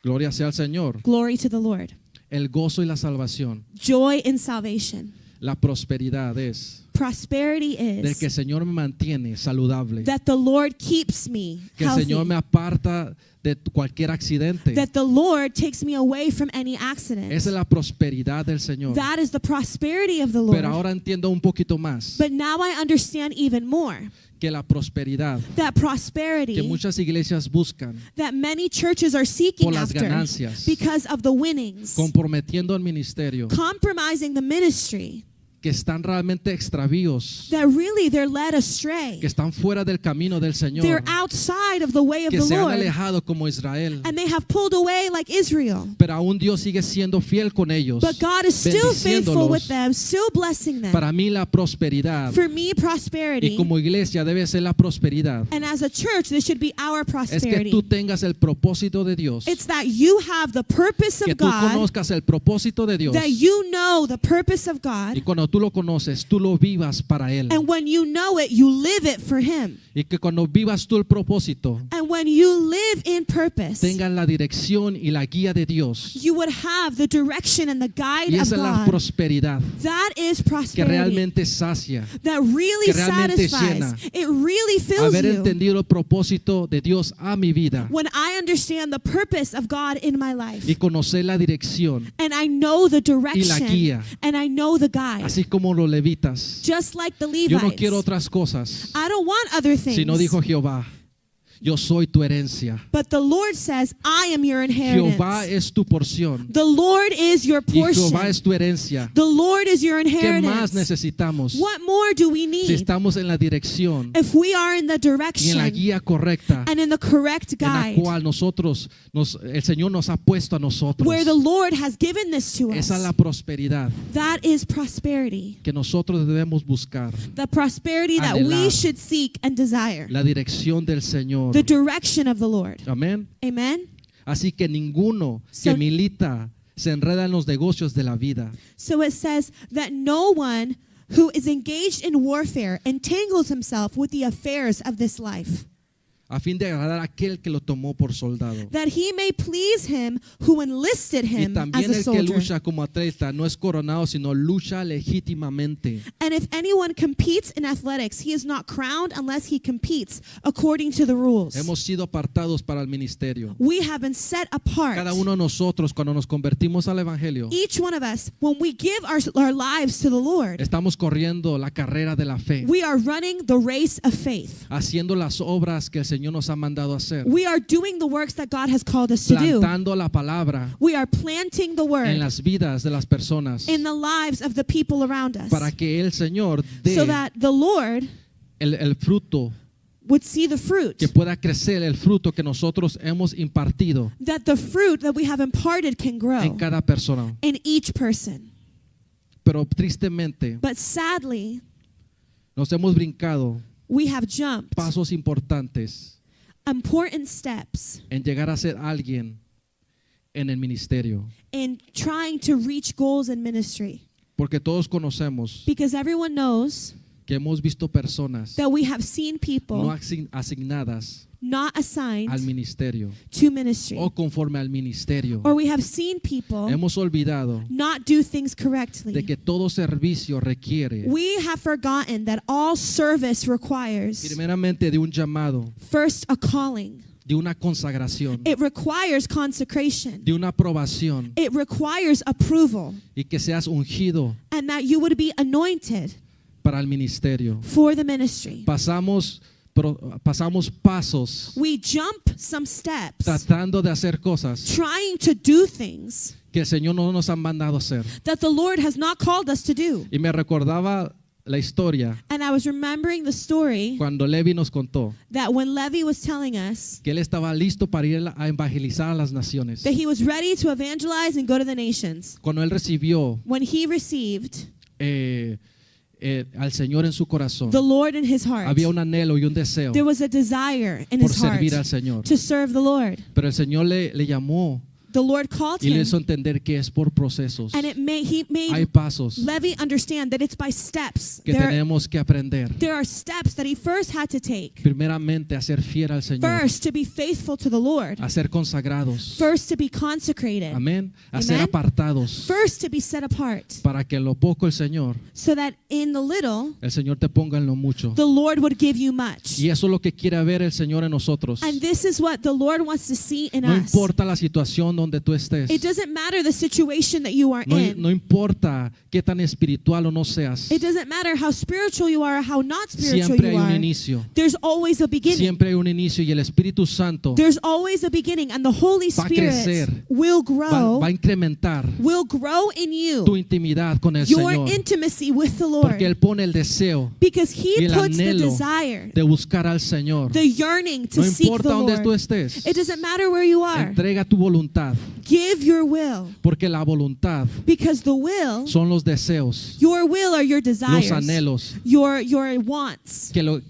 Speaker 1: Gloria sea al Señor.
Speaker 2: Glory to the Lord.
Speaker 1: El gozo y la salvación.
Speaker 2: Joy in salvation.
Speaker 1: La prosperidad es
Speaker 2: Prosperity
Speaker 1: de que el
Speaker 2: is
Speaker 1: Señor me mantiene saludable,
Speaker 2: that the Lord keeps me
Speaker 1: que el Señor me
Speaker 2: healthy,
Speaker 1: aparta de cualquier accidente.
Speaker 2: that the Lord takes me away from any accident.
Speaker 1: Esa es la prosperidad del Señor.
Speaker 2: That is the prosperity of the Lord.
Speaker 1: Pero ahora entiendo un poquito más
Speaker 2: But now I understand even more
Speaker 1: que la prosperidad
Speaker 2: that
Speaker 1: que
Speaker 2: prosperity
Speaker 1: muchas iglesias buscan,
Speaker 2: that many churches are seeking
Speaker 1: por las
Speaker 2: after
Speaker 1: ganancias,
Speaker 2: because of the winnings,
Speaker 1: comprometiendo el ministerio,
Speaker 2: compromising the ministry,
Speaker 1: que están realmente extravíos,
Speaker 2: that really they're led astray.
Speaker 1: que están fuera del camino del
Speaker 2: They're
Speaker 1: Señor,
Speaker 2: outside of the way of
Speaker 1: que
Speaker 2: the
Speaker 1: se han
Speaker 2: Lord,
Speaker 1: alejado como Israel.
Speaker 2: and they have pulled away like Israel.
Speaker 1: Pero aún Dios sigue siendo fiel con ellos,
Speaker 2: But God is still faithful with
Speaker 1: bendiciéndolos.
Speaker 2: them, still blessing them.
Speaker 1: Para mí la prosperidad,
Speaker 2: For me,
Speaker 1: y
Speaker 2: prosperity,
Speaker 1: como iglesia debe ser la prosperidad,
Speaker 2: and as a church, this should be our
Speaker 1: es que
Speaker 2: prosperity.
Speaker 1: tú tengas el propósito de Dios,
Speaker 2: It's that you have the purpose
Speaker 1: que
Speaker 2: of
Speaker 1: tú
Speaker 2: God,
Speaker 1: conozcas el propósito de Dios,
Speaker 2: that you know the purpose of God,
Speaker 1: y cuando tú lo conoces, tú lo vivas para Él,
Speaker 2: and when you know it, you live it for Him.
Speaker 1: y que cuando vivas tú el propósito,
Speaker 2: And when you live in purpose,
Speaker 1: tengan la dirección y la guía de Dios.
Speaker 2: you would have the direction and the guide
Speaker 1: Y
Speaker 2: of
Speaker 1: esa es la
Speaker 2: God.
Speaker 1: prosperidad
Speaker 2: That is
Speaker 1: que
Speaker 2: prosperity.
Speaker 1: realmente sacia.
Speaker 2: That really
Speaker 1: que realmente
Speaker 2: satisfies.
Speaker 1: llena.
Speaker 2: It really fills
Speaker 1: Haber
Speaker 2: you.
Speaker 1: entendido el propósito de Dios a mi vida
Speaker 2: When I understand the purpose of God in my
Speaker 1: y
Speaker 2: life,
Speaker 1: conocer la dirección,
Speaker 2: and I know the direction,
Speaker 1: guía.
Speaker 2: and I know the guide,
Speaker 1: así como los levitas.
Speaker 2: just like the
Speaker 1: Yo no
Speaker 2: Levites.
Speaker 1: quiero otras cosas,
Speaker 2: I don't want other things.
Speaker 1: sino dijo Jehová, yo soy tu herencia.
Speaker 2: But the Lord says, I am your inheritance.
Speaker 1: Jehová es tu porción
Speaker 2: The Lord is your
Speaker 1: y
Speaker 2: portion.
Speaker 1: Jehová es tu herencia.
Speaker 2: The Lord is your
Speaker 1: ¿Qué más
Speaker 2: inheritance.
Speaker 1: necesitamos?
Speaker 2: What more do we
Speaker 1: Si
Speaker 2: need?
Speaker 1: estamos en la dirección
Speaker 2: If we are in the
Speaker 1: y en
Speaker 2: direction
Speaker 1: la guía correcta
Speaker 2: and in the correct
Speaker 1: en la
Speaker 2: guide,
Speaker 1: cual el Señor nos ha puesto a nosotros,
Speaker 2: where the Lord has given this to us,
Speaker 1: esa es la prosperidad
Speaker 2: that is prosperity.
Speaker 1: que nosotros debemos buscar,
Speaker 2: The prosperity that
Speaker 1: Anhelar.
Speaker 2: we should seek and desire.
Speaker 1: la dirección del Señor.
Speaker 2: The direction of the Lord.
Speaker 1: Amén.
Speaker 2: Amen?
Speaker 1: Así que ninguno que
Speaker 2: So-
Speaker 1: milita se enreda en los negocios de la vida.
Speaker 2: So it says that no one who is engaged in warfare entangles himself with the affairs of this life.
Speaker 1: a fin de agradar a aquel que lo tomó por soldado.
Speaker 2: that he may please him who enlisted
Speaker 1: Y
Speaker 2: him as
Speaker 1: también
Speaker 2: a
Speaker 1: el que
Speaker 2: soldier.
Speaker 1: lucha como atleta no es coronado, sino lucha legítimamente.
Speaker 2: And if anyone competes in athletics, he is not crowned unless he competes according to the rules.
Speaker 1: Hemos sido apartados para el ministerio.
Speaker 2: We have been set apart.
Speaker 1: Cada uno de nosotros, cuando nos convertimos al Evangelio,
Speaker 2: Each one of us, when we give our lives to the Lord,
Speaker 1: estamos corriendo la carrera de la fe,
Speaker 2: we are running the race of faith.
Speaker 1: haciendo las obras que el Señor nos ha mandado a hacer,
Speaker 2: We are doing the works that God has called us to do.
Speaker 1: plantando la palabra
Speaker 2: We are planting the
Speaker 1: en
Speaker 2: word
Speaker 1: las vidas de las personas,
Speaker 2: in the lives of the people around us,
Speaker 1: para que el Señor
Speaker 2: so
Speaker 1: dé
Speaker 2: that the Lord
Speaker 1: el fruto,
Speaker 2: would see the fruit,
Speaker 1: que pueda crecer el fruto que nosotros hemos impartido
Speaker 2: that the fruit that we have imparted can
Speaker 1: en
Speaker 2: grow
Speaker 1: cada persona.
Speaker 2: in each person.
Speaker 1: Pero tristemente
Speaker 2: But sadly,
Speaker 1: nos hemos brincado
Speaker 2: we have jumped
Speaker 1: pasos importantes
Speaker 2: important steps
Speaker 1: en llegar a ser alguien en el ministerio,
Speaker 2: in trying to reach goals in ministry.
Speaker 1: porque todos conocemos
Speaker 2: Because everyone knows
Speaker 1: que hemos visto personas
Speaker 2: that we have seen people
Speaker 1: no asignadas
Speaker 2: not
Speaker 1: al
Speaker 2: assigned
Speaker 1: ministerio
Speaker 2: to ministry.
Speaker 1: o conforme al ministerio.
Speaker 2: Or we have seen people
Speaker 1: Hemos olvidado
Speaker 2: not do things
Speaker 1: de
Speaker 2: correctly.
Speaker 1: que todo servicio requiere
Speaker 2: We have forgotten that all service requires
Speaker 1: primeramente de un llamado,
Speaker 2: first a calling.
Speaker 1: de una consagración,
Speaker 2: It requires consecration.
Speaker 1: de una aprobación,
Speaker 2: It requires approval,
Speaker 1: y que seas ungido
Speaker 2: and that you would be anointed
Speaker 1: para el ministerio.
Speaker 2: for the ministry.
Speaker 1: Pasamos pasos
Speaker 2: We jump some steps
Speaker 1: tratando de hacer cosas
Speaker 2: trying to do things
Speaker 1: que el Señor no nos ha mandado hacer.
Speaker 2: that the Lord has not called us to do.
Speaker 1: Y me recordaba la historia
Speaker 2: And I was remembering the story
Speaker 1: cuando Levi nos contó
Speaker 2: that when Levi was telling us
Speaker 1: que él estaba listo para ir a evangelizar a las naciones.
Speaker 2: that he was ready to evangelize and go to the nations.
Speaker 1: Cuando él recibió
Speaker 2: When he received
Speaker 1: al Señor en su corazón,
Speaker 2: the Lord in his heart,
Speaker 1: había un anhelo y un deseo
Speaker 2: there was a desire in
Speaker 1: por
Speaker 2: his heart
Speaker 1: servir al Señor.
Speaker 2: to serve the Lord.
Speaker 1: Pero el Señor le llamó
Speaker 2: The Lord called
Speaker 1: y le
Speaker 2: him,
Speaker 1: hizo entender que es por procesos.
Speaker 2: and he
Speaker 1: Hay
Speaker 2: made
Speaker 1: pasos
Speaker 2: Levi understand that it's by steps.
Speaker 1: que
Speaker 2: There
Speaker 1: tenemos que aprender.
Speaker 2: are steps that he first had to take.
Speaker 1: Primeramente, a ser fiel al Señor,
Speaker 2: First, to be faithful to the Lord.
Speaker 1: a ser consagrados.
Speaker 2: First, to be consecrated.
Speaker 1: Amén. A ser
Speaker 2: Amen.
Speaker 1: apartados
Speaker 2: First, to be set apart.
Speaker 1: para que en lo poco el Señor
Speaker 2: In the little,
Speaker 1: te ponga en lo mucho.
Speaker 2: the Lord would give you much.
Speaker 1: Y eso es lo que quiere ver el Señor en nosotros.
Speaker 2: And this is what the Lord wants to see in
Speaker 1: No
Speaker 2: us.
Speaker 1: importa la situación donde tú estés.
Speaker 2: It doesn't matter the situation that you are in.
Speaker 1: No importa qué tan espiritual o no seas.
Speaker 2: It doesn't matter how spiritual you are or how not spiritual
Speaker 1: Siempre hay
Speaker 2: you
Speaker 1: un
Speaker 2: are.
Speaker 1: inicio.
Speaker 2: There's always a beginning.
Speaker 1: Siempre hay un inicio y el Espíritu Santo
Speaker 2: There's always a beginning, and the Holy
Speaker 1: Va a
Speaker 2: Spirit
Speaker 1: crecer.
Speaker 2: will grow,
Speaker 1: va a incrementar
Speaker 2: will grow in
Speaker 1: tu
Speaker 2: you
Speaker 1: intimidad con el
Speaker 2: your
Speaker 1: Señor.
Speaker 2: intimacy with the Lord,
Speaker 1: Porque Él pone el deseo
Speaker 2: because
Speaker 1: y
Speaker 2: He
Speaker 1: el
Speaker 2: puts the
Speaker 1: anhelo
Speaker 2: desire,
Speaker 1: de buscar al Señor.
Speaker 2: the yearning to
Speaker 1: No
Speaker 2: seek
Speaker 1: importa
Speaker 2: the
Speaker 1: donde tú
Speaker 2: Lord.
Speaker 1: estés.
Speaker 2: It doesn't matter where you are.
Speaker 1: Entrega tu voluntad.
Speaker 2: Give your will,
Speaker 1: Porque la voluntad
Speaker 2: because the will,
Speaker 1: son los deseos,
Speaker 2: your will are your
Speaker 1: los
Speaker 2: desires,
Speaker 1: anhelos.
Speaker 2: your wants.
Speaker 1: Que lo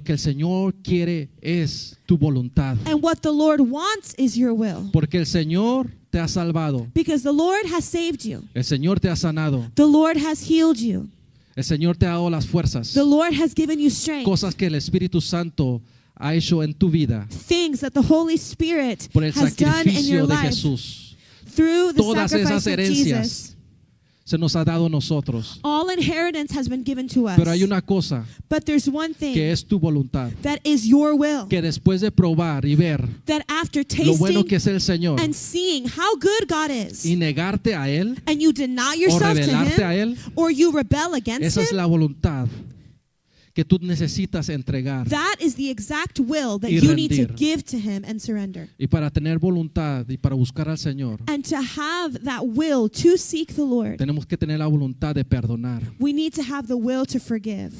Speaker 1: que el Señor quiere es tu voluntad.
Speaker 2: And what the Lord wants is your will,
Speaker 1: Porque el Señor te ha salvado.
Speaker 2: because the Lord has saved you.
Speaker 1: El Señor te ha sanado.
Speaker 2: The Lord has healed you.
Speaker 1: El Señor te ha dado las fuerzas.
Speaker 2: The Lord has given you strength.
Speaker 1: Cosas que el Espíritu Santo ha hecho en tu vida
Speaker 2: Things that the Holy Spirit
Speaker 1: por el
Speaker 2: has done in your
Speaker 1: sacrificio de
Speaker 2: life
Speaker 1: Jesús.
Speaker 2: through the
Speaker 1: Todas esas
Speaker 2: sacrifice of
Speaker 1: herencias
Speaker 2: Jesus.
Speaker 1: se nos ha dado a nosotros.
Speaker 2: All inheritance has been given to us.
Speaker 1: Pero hay una cosa
Speaker 2: But there's one thing
Speaker 1: que es tu voluntad.
Speaker 2: that is your will,
Speaker 1: Que después de probar y ver
Speaker 2: that after
Speaker 1: lo bueno
Speaker 2: tasting
Speaker 1: que es el Señor
Speaker 2: and seeing how good God is,
Speaker 1: y negarte a Él
Speaker 2: and you deny
Speaker 1: o
Speaker 2: yourself to
Speaker 1: rebelarte a
Speaker 2: Him,
Speaker 1: Él,
Speaker 2: or you rebel against
Speaker 1: esa es
Speaker 2: Him,
Speaker 1: la voluntad que tú necesitas entregar.
Speaker 2: that is the exact will that
Speaker 1: Y
Speaker 2: you need to
Speaker 1: rendir.
Speaker 2: give to Him and surrender.
Speaker 1: Y para tener voluntad y para buscar al Señor,
Speaker 2: And to have that will to seek the Lord,
Speaker 1: tenemos que tener la voluntad de perdonar,
Speaker 2: we need to have the will to forgive,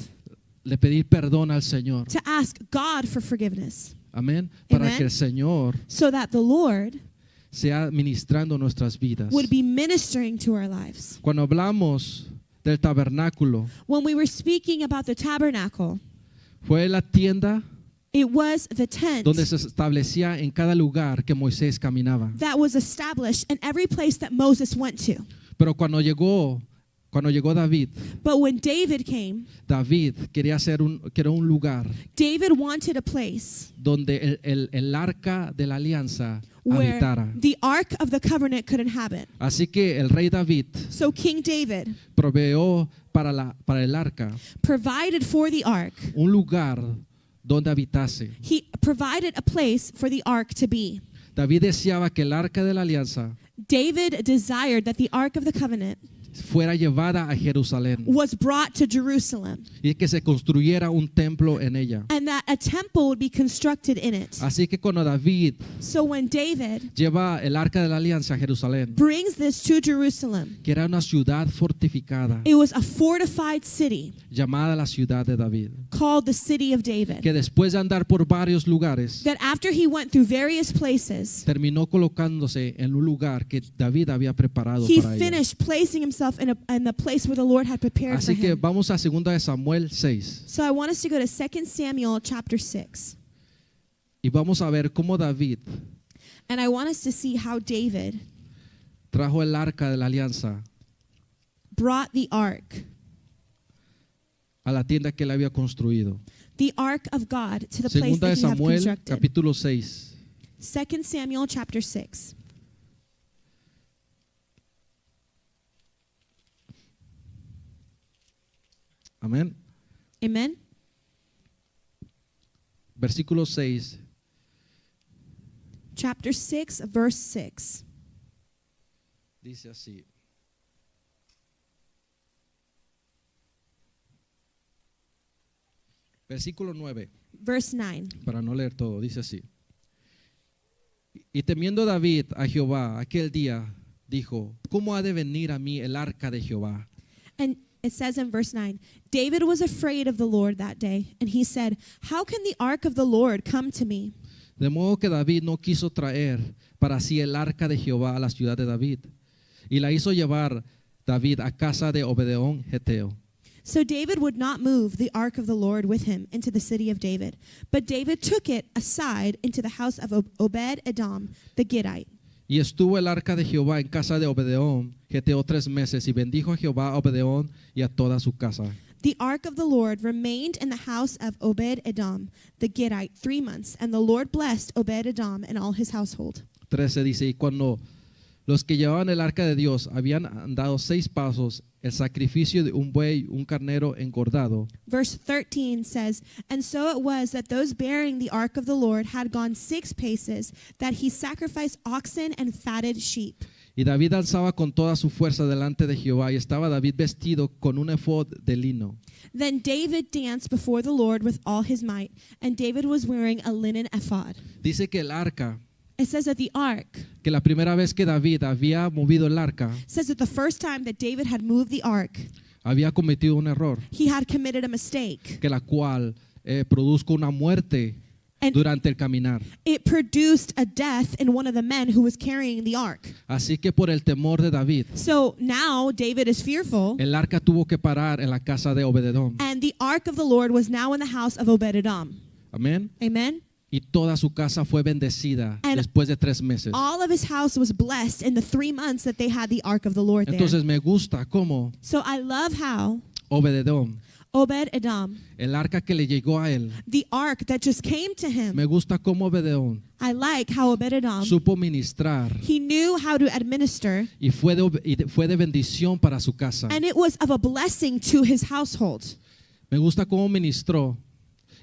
Speaker 1: de pedir perdón al Señor.
Speaker 2: to ask God for forgiveness,
Speaker 1: Amén. Para
Speaker 2: Amen.
Speaker 1: que el Señor
Speaker 2: so that the Lord
Speaker 1: sea ministrando nuestras vidas.
Speaker 2: would be ministering to our lives.
Speaker 1: Cuando hablamos del tabernáculo,
Speaker 2: When we were speaking about the tabernacle,
Speaker 1: fue la tienda
Speaker 2: it was the tent
Speaker 1: donde se establecía en cada lugar que Moisés caminaba.
Speaker 2: that was established in every place that Moses went to.
Speaker 1: Pero cuando Cuando llegó David,
Speaker 2: But when David came,
Speaker 1: David quería un lugar
Speaker 2: David wanted a place
Speaker 1: donde el arca de la alianza
Speaker 2: where
Speaker 1: habitara.
Speaker 2: the Ark of the Covenant could inhabit.
Speaker 1: Así que el rey David
Speaker 2: So King David
Speaker 1: proveó para el arca
Speaker 2: provided for the Ark.
Speaker 1: un lugar donde habitase.
Speaker 2: He provided a place for the Ark to be.
Speaker 1: David deseaba que el arca de la alianza
Speaker 2: David desired that the Ark of the Covenant
Speaker 1: fuera llevada a Jerusalén
Speaker 2: was brought to Jerusalem
Speaker 1: y que se construyera un templo en ella.
Speaker 2: and that a temple would be constructed in it.
Speaker 1: Así que cuando David
Speaker 2: So when David
Speaker 1: lleva el arca de la alianza a Jerusalén,
Speaker 2: brings this to Jerusalem,
Speaker 1: que era una ciudad fortificada
Speaker 2: it was a fortified city
Speaker 1: llamada la ciudad de David,
Speaker 2: called the City of David.
Speaker 1: que después de andar por varios lugares,
Speaker 2: That after he went through various places,
Speaker 1: terminó colocándose en un lugar que David había preparado
Speaker 2: he
Speaker 1: para ella.
Speaker 2: finished placing himself in the place where the Lord had prepared for
Speaker 1: Así que
Speaker 2: him.
Speaker 1: vamos a 2 de Samuel 6
Speaker 2: So I want us to go to 2 Samuel chapter 6.
Speaker 1: y vamos a ver cómo David
Speaker 2: And I want us to see how David
Speaker 1: trajo el arca de la alianza
Speaker 2: brought the ark,
Speaker 1: a la tienda que él había construido.
Speaker 2: the ark of God, to the place
Speaker 1: 2 de
Speaker 2: that he had
Speaker 1: Samuel
Speaker 2: constructed.
Speaker 1: capítulo 6.
Speaker 2: 2 Samuel chapter 6.
Speaker 1: Amén.
Speaker 2: Amen.
Speaker 1: Versículo 6.
Speaker 2: Chapter 6, verse 6.
Speaker 1: Dice así. Versículo 9,
Speaker 2: Verse 9.
Speaker 1: para no leer todo, dice así. Y temiendo David a Jehová aquel día, dijo, ¿cómo ha de venir a mí el arca de Jehová?
Speaker 2: And it says in verse 9, David was afraid of the Lord that day, and he said, how can the ark of the Lord come to me?
Speaker 1: De modo que David no quiso traer para sí el arca de Jehová a la ciudad de David, y la hizo llevar David a casa de Obededom Geteo.
Speaker 2: So David would not move the ark of the Lord with him into the city of David, but David took it aside into the house of Obed-Edom the Gittite.
Speaker 1: Y estuvo el arca de Jehová en casa de Obededom Geteo 3 meses, y bendijo a Jehová a Obededom y a toda su casa.
Speaker 2: The ark of the Lord remained in the house of Obed-Edom the Gittite 3 months, and the Lord blessed Obed-Edom and all his household.
Speaker 1: 13 dice, y cuando los que llevaban el arca de Dios habían andado 6 pasos, el sacrificio de un buey, un carnero engordado,
Speaker 2: Verse 13 says, and so it was that those bearing the ark of the Lord had gone 6 paces, that he sacrificed oxen and fatted sheep.
Speaker 1: y David danzaba con toda su fuerza delante de Jehová, y estaba David vestido con un efod de lino.
Speaker 2: Then David danced before the Lord with all his might, and David was wearing a linen ephod.
Speaker 1: Dice que el arca,
Speaker 2: It says that the ark,
Speaker 1: que la primera vez que David había movido el arca,
Speaker 2: says that the first time that David had moved the ark,
Speaker 1: había cometido un error,
Speaker 2: he had committed a mistake.
Speaker 1: que la cual produzca una muerte
Speaker 2: And
Speaker 1: durante el caminar.
Speaker 2: it produced a death in one of the men who was carrying the ark.
Speaker 1: Así que por el temor de David,
Speaker 2: So now David is fearful,
Speaker 1: el arca tuvo que parar en la casa de Obededom.
Speaker 2: and the ark of the Lord was now in the house of Obed-Edom.
Speaker 1: Amén.
Speaker 2: Amen.
Speaker 1: Y toda su casa fue bendecida
Speaker 2: And
Speaker 1: después de 3 meses.
Speaker 2: All of his house was blessed in the 3 months that they had the ark of the Lord there.
Speaker 1: Entonces me gusta cómo
Speaker 2: So I love how
Speaker 1: Obededom,
Speaker 2: Obed-Edom,
Speaker 1: el arca que le llegó a él,
Speaker 2: the ark that just came to him,
Speaker 1: me gusta cómo Obededom
Speaker 2: I like how Obed-Edom,
Speaker 1: supo ministrar
Speaker 2: he knew how to administer,
Speaker 1: y fue de bendición para su casa.
Speaker 2: and it was of a blessing to his household.
Speaker 1: Me gusta cómo ministró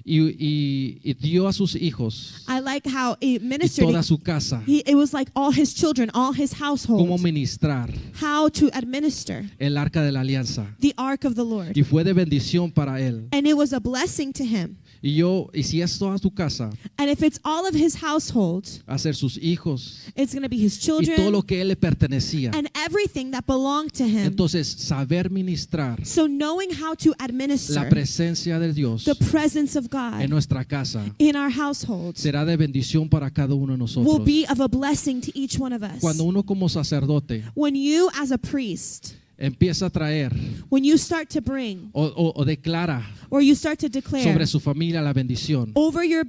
Speaker 1: y dio a sus hijos
Speaker 2: I like how he
Speaker 1: y
Speaker 2: ministered.
Speaker 1: toda su casa
Speaker 2: It was like all his children, all his
Speaker 1: cómo
Speaker 2: household,
Speaker 1: ministrar
Speaker 2: how to administer
Speaker 1: el arca de la alianza,
Speaker 2: the ark of the Lord.
Speaker 1: y fue de bendición para él.
Speaker 2: And it was a blessing to him.
Speaker 1: Y si es toda su casa,
Speaker 2: And if it's all of his household,
Speaker 1: hacer sus hijos
Speaker 2: it's going to be his
Speaker 1: y todo
Speaker 2: children
Speaker 1: lo que él le pertenecía.
Speaker 2: and everything that belonged to him.
Speaker 1: Entonces, saber ministrar
Speaker 2: So knowing how to
Speaker 1: la
Speaker 2: administer
Speaker 1: presencia de Dios
Speaker 2: the presence of
Speaker 1: en
Speaker 2: God
Speaker 1: nuestra casa
Speaker 2: in our household
Speaker 1: será de bendición para cada uno de
Speaker 2: will
Speaker 1: nosotros.
Speaker 2: be of a blessing to each one of us.
Speaker 1: Cuando uno como sacerdote
Speaker 2: When you as a priest
Speaker 1: empieza a traer
Speaker 2: when you start to bring
Speaker 1: o declara
Speaker 2: or you start to declare
Speaker 1: sobre su familia la bendición
Speaker 2: over your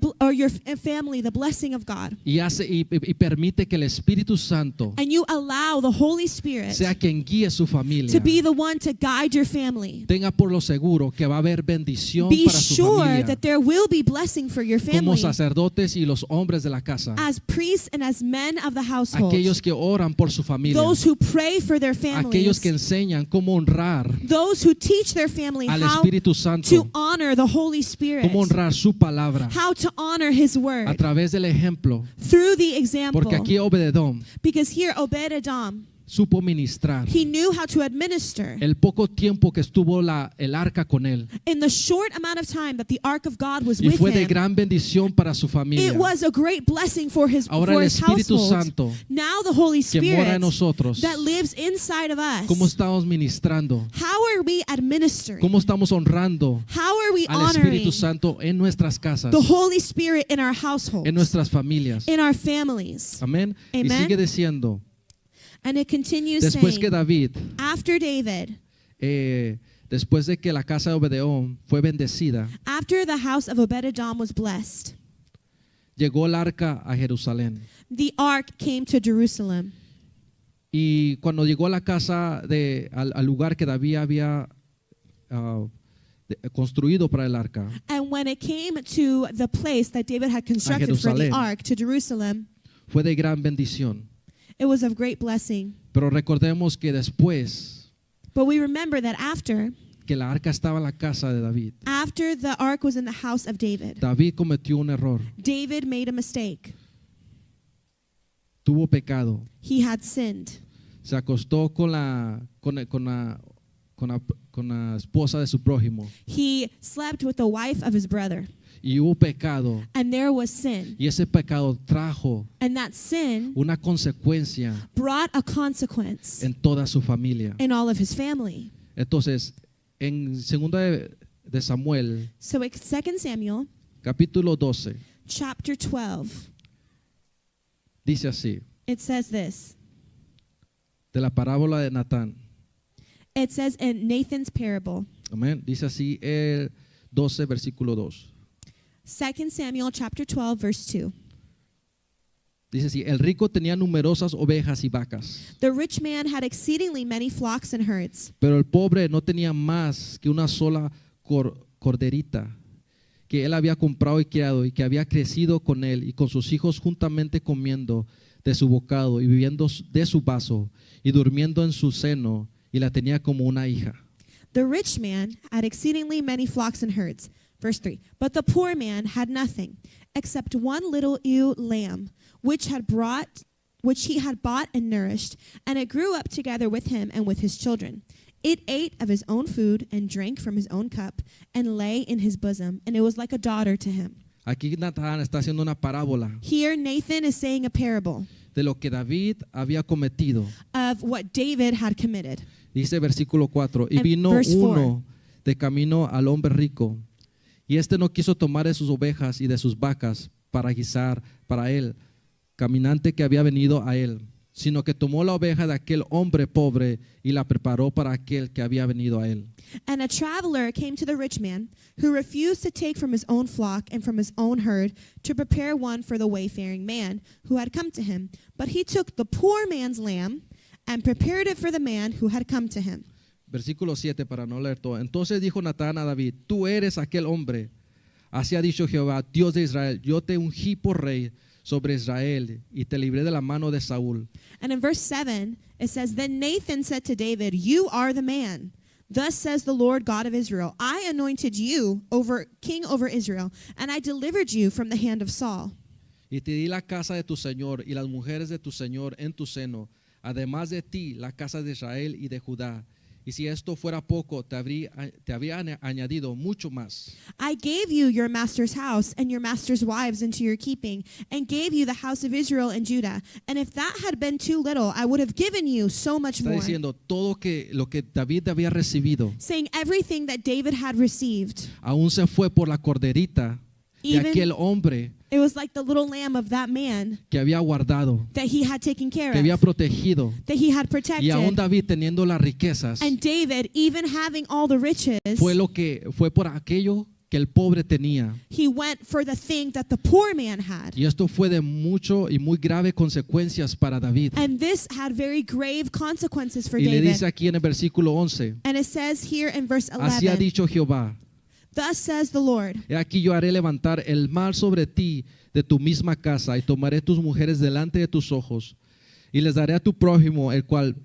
Speaker 2: family the blessing of God,
Speaker 1: y permite que el Espíritu Santo
Speaker 2: and you allow the Holy Spirit
Speaker 1: sea quien guíe su familia,
Speaker 2: to be the one to guide your family,
Speaker 1: tenga por lo seguro que va a haber bendición
Speaker 2: be
Speaker 1: para su
Speaker 2: sure
Speaker 1: familia
Speaker 2: that there will be blessing for your
Speaker 1: como
Speaker 2: family
Speaker 1: sacerdotes y los hombres de la casa,
Speaker 2: as priests and as men of the household,
Speaker 1: aquellos que oran por su familia,
Speaker 2: those who pray for their
Speaker 1: aquellos
Speaker 2: families,
Speaker 1: que enseñan cómo honrar
Speaker 2: those who teach their family
Speaker 1: al
Speaker 2: how
Speaker 1: Espíritu
Speaker 2: to
Speaker 1: Santo,
Speaker 2: honor the Holy Spirit,
Speaker 1: cómo honrar su palabra
Speaker 2: how to honor His
Speaker 1: a
Speaker 2: word
Speaker 1: través del ejemplo,
Speaker 2: through the example.
Speaker 1: porque aquí Obededom
Speaker 2: Because here Obed-Edom,
Speaker 1: supo ministrar
Speaker 2: he knew how to administer.
Speaker 1: el poco tiempo que estuvo el arca con él
Speaker 2: In the short amount of time that the ark of God was
Speaker 1: y
Speaker 2: with
Speaker 1: fue de
Speaker 2: him,
Speaker 1: gran bendición para su familia.
Speaker 2: it was a great blessing for his
Speaker 1: Ahora el Espíritu
Speaker 2: household.
Speaker 1: Santo
Speaker 2: Now the Holy
Speaker 1: que mora
Speaker 2: Spirit
Speaker 1: en nosotros,
Speaker 2: that lives inside of
Speaker 1: ¿cómo
Speaker 2: us,
Speaker 1: estamos ministrando?
Speaker 2: how are we administering?
Speaker 1: ¿Cómo estamos honrando
Speaker 2: How are we
Speaker 1: al
Speaker 2: honoring
Speaker 1: Espíritu Santo en nuestras casas,
Speaker 2: the Holy Spirit in our households,
Speaker 1: en nuestras familias?
Speaker 2: in our families?
Speaker 1: Amén. Y
Speaker 2: Amen.
Speaker 1: sigue diciendo,
Speaker 2: And it continues
Speaker 1: después
Speaker 2: saying,
Speaker 1: que David,
Speaker 2: after David,
Speaker 1: después de que la casa de Obededom fue bendecida,
Speaker 2: after the house of Obed-Edom was blessed,
Speaker 1: llegó el arca a Jerusalén.
Speaker 2: the ark came to Jerusalem.
Speaker 1: Y cuando llegó a la casa al lugar que David había construido para el arca,
Speaker 2: And when it came to the place that David had constructed for the
Speaker 1: Jerusalén,
Speaker 2: ark, to Jerusalem,
Speaker 1: fue de gran bendición.
Speaker 2: it was of great blessing.
Speaker 1: Pero recordemos que después
Speaker 2: But we remember that after
Speaker 1: que la arca estaba en la casa de David,
Speaker 2: the ark was in the house of David,
Speaker 1: David cometió un error,
Speaker 2: David made a mistake.
Speaker 1: tuvo pecado,
Speaker 2: He had sinned.
Speaker 1: se acostó con la esposa de su prójimo
Speaker 2: He slept with the wife of his brother.
Speaker 1: y hubo pecado,
Speaker 2: And there was sin.
Speaker 1: y ese pecado trajo
Speaker 2: And that sin
Speaker 1: una consecuencia
Speaker 2: brought a consequence
Speaker 1: en toda su familia.
Speaker 2: in all of his family.
Speaker 1: Entonces, en segunda de Samuel,
Speaker 2: So it's 2 Samuel
Speaker 1: capítulo 12,
Speaker 2: chapter 12.
Speaker 1: dice así,
Speaker 2: It says this.
Speaker 1: de la parábola de Natán.
Speaker 2: It says in Nathan's parable.
Speaker 1: Amén. Dice así el 12, versículo 2.
Speaker 2: 2 Samuel chapter 12 verse 2.
Speaker 1: Dice así, el rico tenía numerosas ovejas y vacas,
Speaker 2: The rich man had exceedingly many flocks and herds,
Speaker 1: pero el pobre no tenía más que una sola corderita que él había comprado y criado y que había crecido con él y con sus hijos juntamente comiendo de su bocado y bebiendo de su vaso y durmiendo en su seno, y la tenía como una hija.
Speaker 2: The rich man had exceedingly many flocks and herds. Verse 3. But the poor man had nothing except one little ewe lamb, which he had bought and nourished, and it grew up together with him and with his children. It ate of his own food and drank from his own cup and lay in his bosom, and it was like a daughter to him.
Speaker 1: Aquí Natán está haciendo una parábola
Speaker 2: Here Nathan is saying a parable
Speaker 1: de lo que David había cometido.
Speaker 2: of what David had committed.
Speaker 1: Dice versículo 4, y
Speaker 2: And
Speaker 1: vino
Speaker 2: verse 4.
Speaker 1: uno de camino al hombre rico, y este no quiso tomar de sus ovejas y de sus vacas para guisar para él, caminante que había venido a él, sino que tomó la oveja de aquel hombre pobre y la preparó para aquel que había venido a él.
Speaker 2: And a traveler came to the rich man, who refused to take from his own flock and from his own herd to prepare one for the wayfaring man who had come to him. But he took the poor man's lamb and prepared it for the man who had come to him.
Speaker 1: Versículo 7 para no leer todo. Entonces dijo Natán a David, tú eres aquel hombre. Así ha dicho Jehová, Dios de Israel, yo te ungí por rey sobre Israel y te libré de la mano de Saúl.
Speaker 2: And in verse 7, it says, Then Nathan said to David, You are the man. Thus says the Lord God of Israel, I anointed you king over Israel, and I delivered you from the hand of Saul.
Speaker 1: Y te di la casa de tu señor y las mujeres de tu señor en tu seno, además de ti la casa de Israel y de Judá. Y si esto fuera poco, te habría añadido mucho más.
Speaker 2: I gave you your master's house and your master's wives into your keeping, and gave you the house of Israel and Judah. And if that had been too little, I would have given you so much
Speaker 1: Está
Speaker 2: more.
Speaker 1: diciendo todo lo que David había recibido,
Speaker 2: Saying everything that David had received,
Speaker 1: aún se fue por la corderita de aquel hombre
Speaker 2: it was like the little lamb of that man
Speaker 1: que había guardado,
Speaker 2: that he had taken care
Speaker 1: que había
Speaker 2: of,
Speaker 1: protegido.
Speaker 2: that he had
Speaker 1: Y aún
Speaker 2: protected.
Speaker 1: David teniendo las riquezas,
Speaker 2: And David, even having all the riches,
Speaker 1: fue por aquello que el pobre tenía.
Speaker 2: he went for the thing that the poor man had.
Speaker 1: Y esto fue de mucho y muy grave consecuencias para David.
Speaker 2: And this had very grave consequences for
Speaker 1: Y le dice
Speaker 2: David.
Speaker 1: aquí en el versículo 11,
Speaker 2: And it says here in verse
Speaker 1: así ha
Speaker 2: 11,
Speaker 1: dicho Jehová,
Speaker 2: thus says the Lord,
Speaker 1: he aquí yo haré levantar el mal sobre ti de tu misma casa y tomaré tus mujeres delante de tus ojos y les daré a tu prójimo, el cual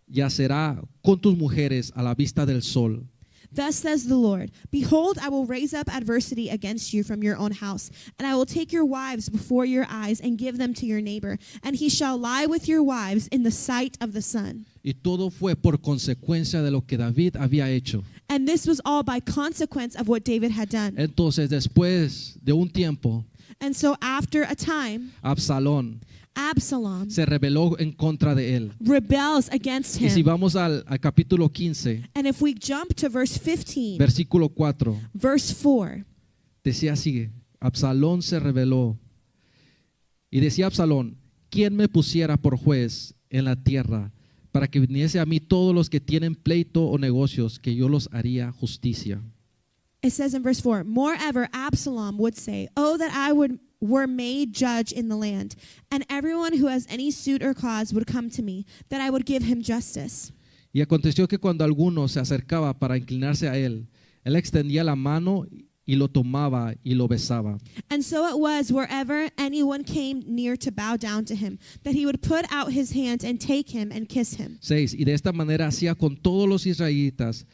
Speaker 1: yacerá con tus mujeres a la vista del sol.
Speaker 2: thus says the Lord, behold, I will raise up adversity against you from your own house, and I will take your wives before your eyes and give them to your neighbor, and he shall lie with your wives in the sight of the sun.
Speaker 1: Y todo fue por consecuencia de lo que David había hecho.
Speaker 2: And this was all by consequence of what David had done.
Speaker 1: Entonces, después de un tiempo,
Speaker 2: And so after a time,
Speaker 1: Absalón
Speaker 2: Absalom
Speaker 1: se rebeló en contra de él.
Speaker 2: rebels against
Speaker 1: Y si
Speaker 2: him.
Speaker 1: vamos al capítulo 15,
Speaker 2: And if we jump to verse 15,
Speaker 1: versículo 4,
Speaker 2: verse 4,
Speaker 1: decía así, Absalón se rebeló. Y decía Absalón, ¿quién me pusiera por juez en la tierra para que viniese a mí todos los que tienen pleito o negocios, que yo los haría justicia?
Speaker 2: it says in verse 4, moreover, Absalom would say, oh, that were made judge in the land, and everyone who has any suit or cause would come to me, that I would give him justice.
Speaker 1: Y aconteció que cuando alguno se acercaba para inclinarse a él, él extendía la mano y lo tomaba y lo besaba.
Speaker 2: And so it was, wherever anyone came near to bow down to him, that he would put out his hand and take him and kiss him.
Speaker 1: 6. Y de esta manera hacía con todos los israelitas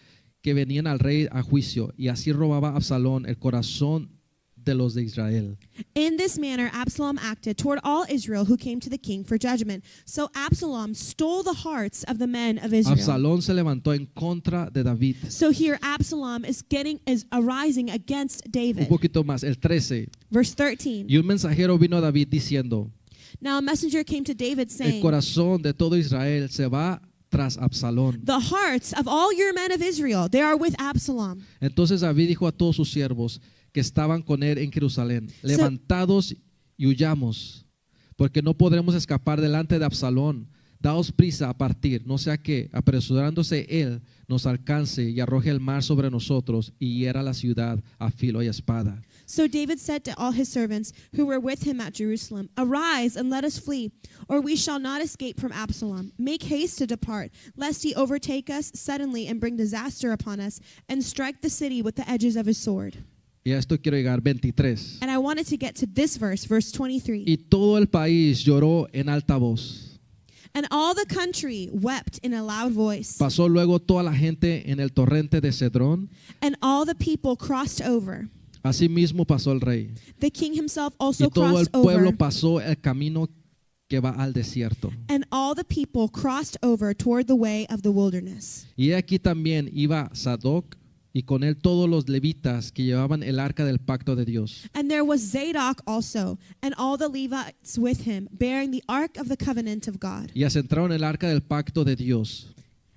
Speaker 1: que venían al rey a juicio, y así robaba Absalón el corazón de los de Israel.
Speaker 2: In this manner, Absalom acted toward all Israel who came to the king for judgment. So Absalom stole the hearts of the men of Israel.
Speaker 1: Absalón se levantó en contra de David.
Speaker 2: So here Absalom is arising against
Speaker 1: Un
Speaker 2: David.
Speaker 1: poquito más, el 13.
Speaker 2: Verse 13.
Speaker 1: Y un mensajero vino a David diciendo,
Speaker 2: Now a messenger came to David
Speaker 1: el
Speaker 2: saying,
Speaker 1: corazón de todo Israel se va tras Absalón.
Speaker 2: the hearts of all your men of Israel, they are with Absalom.
Speaker 1: Entonces David dijo a todos sus siervos que estaban con él en Jerusalén, levantados y huyamos, porque no podremos escapar delante de Absalón. Daos prisa a partir, no sea que, apresurándose él, nos alcance y arroje el mar sobre nosotros y hiera la ciudad a filo y espada.
Speaker 2: So David said to all his servants who were with him at Jerusalem, arise and let us flee, or we shall not escape from Absalom. Make haste to depart, lest he overtake us suddenly and bring disaster upon us, and strike the city with the edges of his sword.
Speaker 1: Y a esto quiero llegar, 23.
Speaker 2: And I wanted to get to this verse, verse 23.
Speaker 1: Y todo el país lloró en alta voz.
Speaker 2: And all the country wept in a loud voice,
Speaker 1: Pasó luego toda la gente en el torrente de Cedrón.
Speaker 2: and all the people crossed over.
Speaker 1: Asimismo pasó el rey.
Speaker 2: The king himself
Speaker 1: Y
Speaker 2: also
Speaker 1: todo el
Speaker 2: crossed over,
Speaker 1: pueblo pasó el camino que va al desierto.
Speaker 2: and all the people crossed over toward the way of the wilderness.
Speaker 1: Y aquí también iba Sadoc y con él todos los levitas que llevaban el arca del pacto de Dios.
Speaker 2: And there was Zadok also, and all the Levites with him, bearing the ark of the covenant of God.
Speaker 1: Y asentaron el arca del pacto de Dios.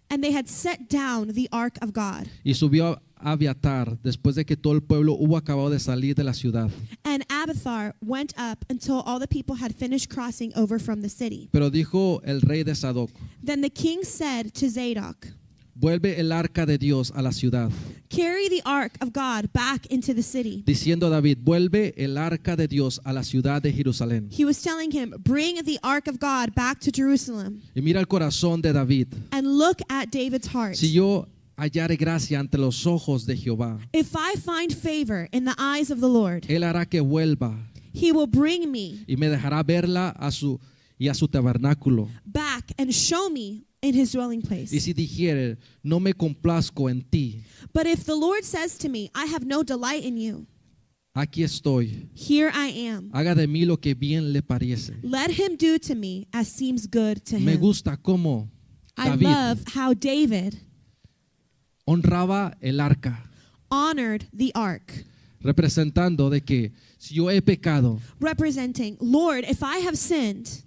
Speaker 2: And they had set down the ark of God.
Speaker 1: Y subió Abiatar después de que todo el pueblo hubo acabado de salir de la ciudad.
Speaker 2: And Abiathar went up until all the people had finished crossing over from the city.
Speaker 1: Pero dijo el rey de Sadoc,
Speaker 2: Then the king said to Zadok,
Speaker 1: vuelve el arca de Dios a la ciudad.
Speaker 2: carry the ark of God back into the city.
Speaker 1: Diciendo a David, vuelve el arca de Dios a la ciudad de Jerusalén.
Speaker 2: He was telling him, bring the ark of God back to Jerusalem.
Speaker 1: Y mira el corazón de David.
Speaker 2: And look at David's heart.
Speaker 1: Si yo hallare gracia ante los ojos de Jehová,
Speaker 2: If I find favor in the eyes of the Lord,
Speaker 1: él hará que vuelva
Speaker 2: he will bring me
Speaker 1: y me dejará verla a su tabernáculo.
Speaker 2: back and show me in his dwelling place.
Speaker 1: Y si dijere, no me complazco en ti,
Speaker 2: But if the Lord says to me, I have no delight in you,
Speaker 1: aquí estoy.
Speaker 2: here I am.
Speaker 1: Haga de mí lo que bien le parece.
Speaker 2: Let him do to me as seems good to
Speaker 1: Me
Speaker 2: him.
Speaker 1: gusta cómo
Speaker 2: I
Speaker 1: David
Speaker 2: love how David
Speaker 1: honraba el arca,
Speaker 2: honored the ark,
Speaker 1: representando de que si yo he pecado,
Speaker 2: representing, Lord, if I have sinned,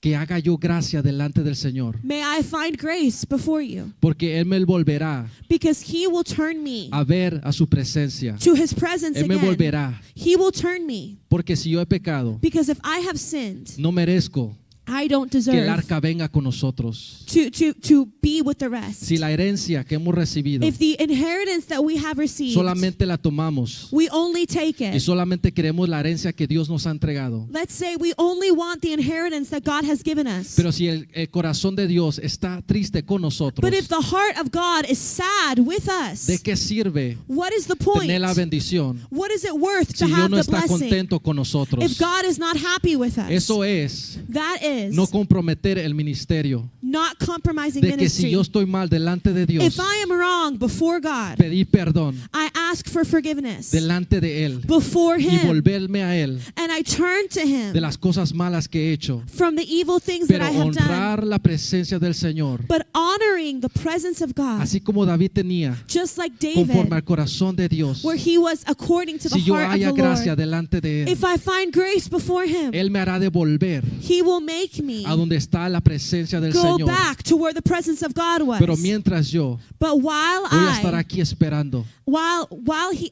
Speaker 1: que haga yo gracia delante del Señor,
Speaker 2: May I find grace before you,
Speaker 1: porque Él me volverá
Speaker 2: because He will turn me
Speaker 1: a ver a su presencia.
Speaker 2: to His presence
Speaker 1: Él me
Speaker 2: again.
Speaker 1: volverá,
Speaker 2: He will turn me,
Speaker 1: porque si yo he pecado,
Speaker 2: because if I have sinned,
Speaker 1: no merezco
Speaker 2: I don't
Speaker 1: que el
Speaker 2: deserve
Speaker 1: arca venga con nosotros.
Speaker 2: to be with the rest.
Speaker 1: Si la herencia que hemos recibido
Speaker 2: If the inheritance that we have received,
Speaker 1: solamente la tomamos
Speaker 2: we only take
Speaker 1: y
Speaker 2: it.
Speaker 1: solamente queremos la herencia que Dios nos ha entregado,
Speaker 2: Let's say we only want the inheritance that God has given us.
Speaker 1: pero si el corazón de Dios está triste con nosotros,
Speaker 2: But if the heart of God is sad with us,
Speaker 1: ¿de qué sirve
Speaker 2: what is the point?
Speaker 1: tener la bendición
Speaker 2: What is it worth to
Speaker 1: si Dios
Speaker 2: have
Speaker 1: no
Speaker 2: the
Speaker 1: está
Speaker 2: blessing
Speaker 1: contento con nosotros?
Speaker 2: if God is not happy with us?
Speaker 1: Eso es
Speaker 2: That is
Speaker 1: no comprometer el ministerio,
Speaker 2: not compromising
Speaker 1: de que si
Speaker 2: ministry.
Speaker 1: yo estoy mal delante de Dios,
Speaker 2: If I am wrong before God,
Speaker 1: pedí perdón
Speaker 2: I ask for forgiveness
Speaker 1: delante de Él
Speaker 2: before
Speaker 1: y
Speaker 2: Him,
Speaker 1: volverme a Él
Speaker 2: and I turn to Him
Speaker 1: de las cosas malas que he hecho,
Speaker 2: from the evil things that
Speaker 1: pero
Speaker 2: I have done.
Speaker 1: honrar la presencia del Señor,
Speaker 2: But honoring the presence of God,
Speaker 1: así como David tenía,
Speaker 2: just like
Speaker 1: conforme
Speaker 2: David,
Speaker 1: al corazón de Dios.
Speaker 2: where he was according to the
Speaker 1: Si yo
Speaker 2: heart of
Speaker 1: haya
Speaker 2: the
Speaker 1: gracia
Speaker 2: Lord.
Speaker 1: delante de Él,
Speaker 2: If I find grace before Him,
Speaker 1: Él me hará devolver
Speaker 2: He will make me
Speaker 1: a donde está la presencia del
Speaker 2: go
Speaker 1: Señor.
Speaker 2: back to where the presence of God was.
Speaker 1: Pero mientras yo
Speaker 2: But while
Speaker 1: voy a estar
Speaker 2: I,
Speaker 1: aquí esperando
Speaker 2: while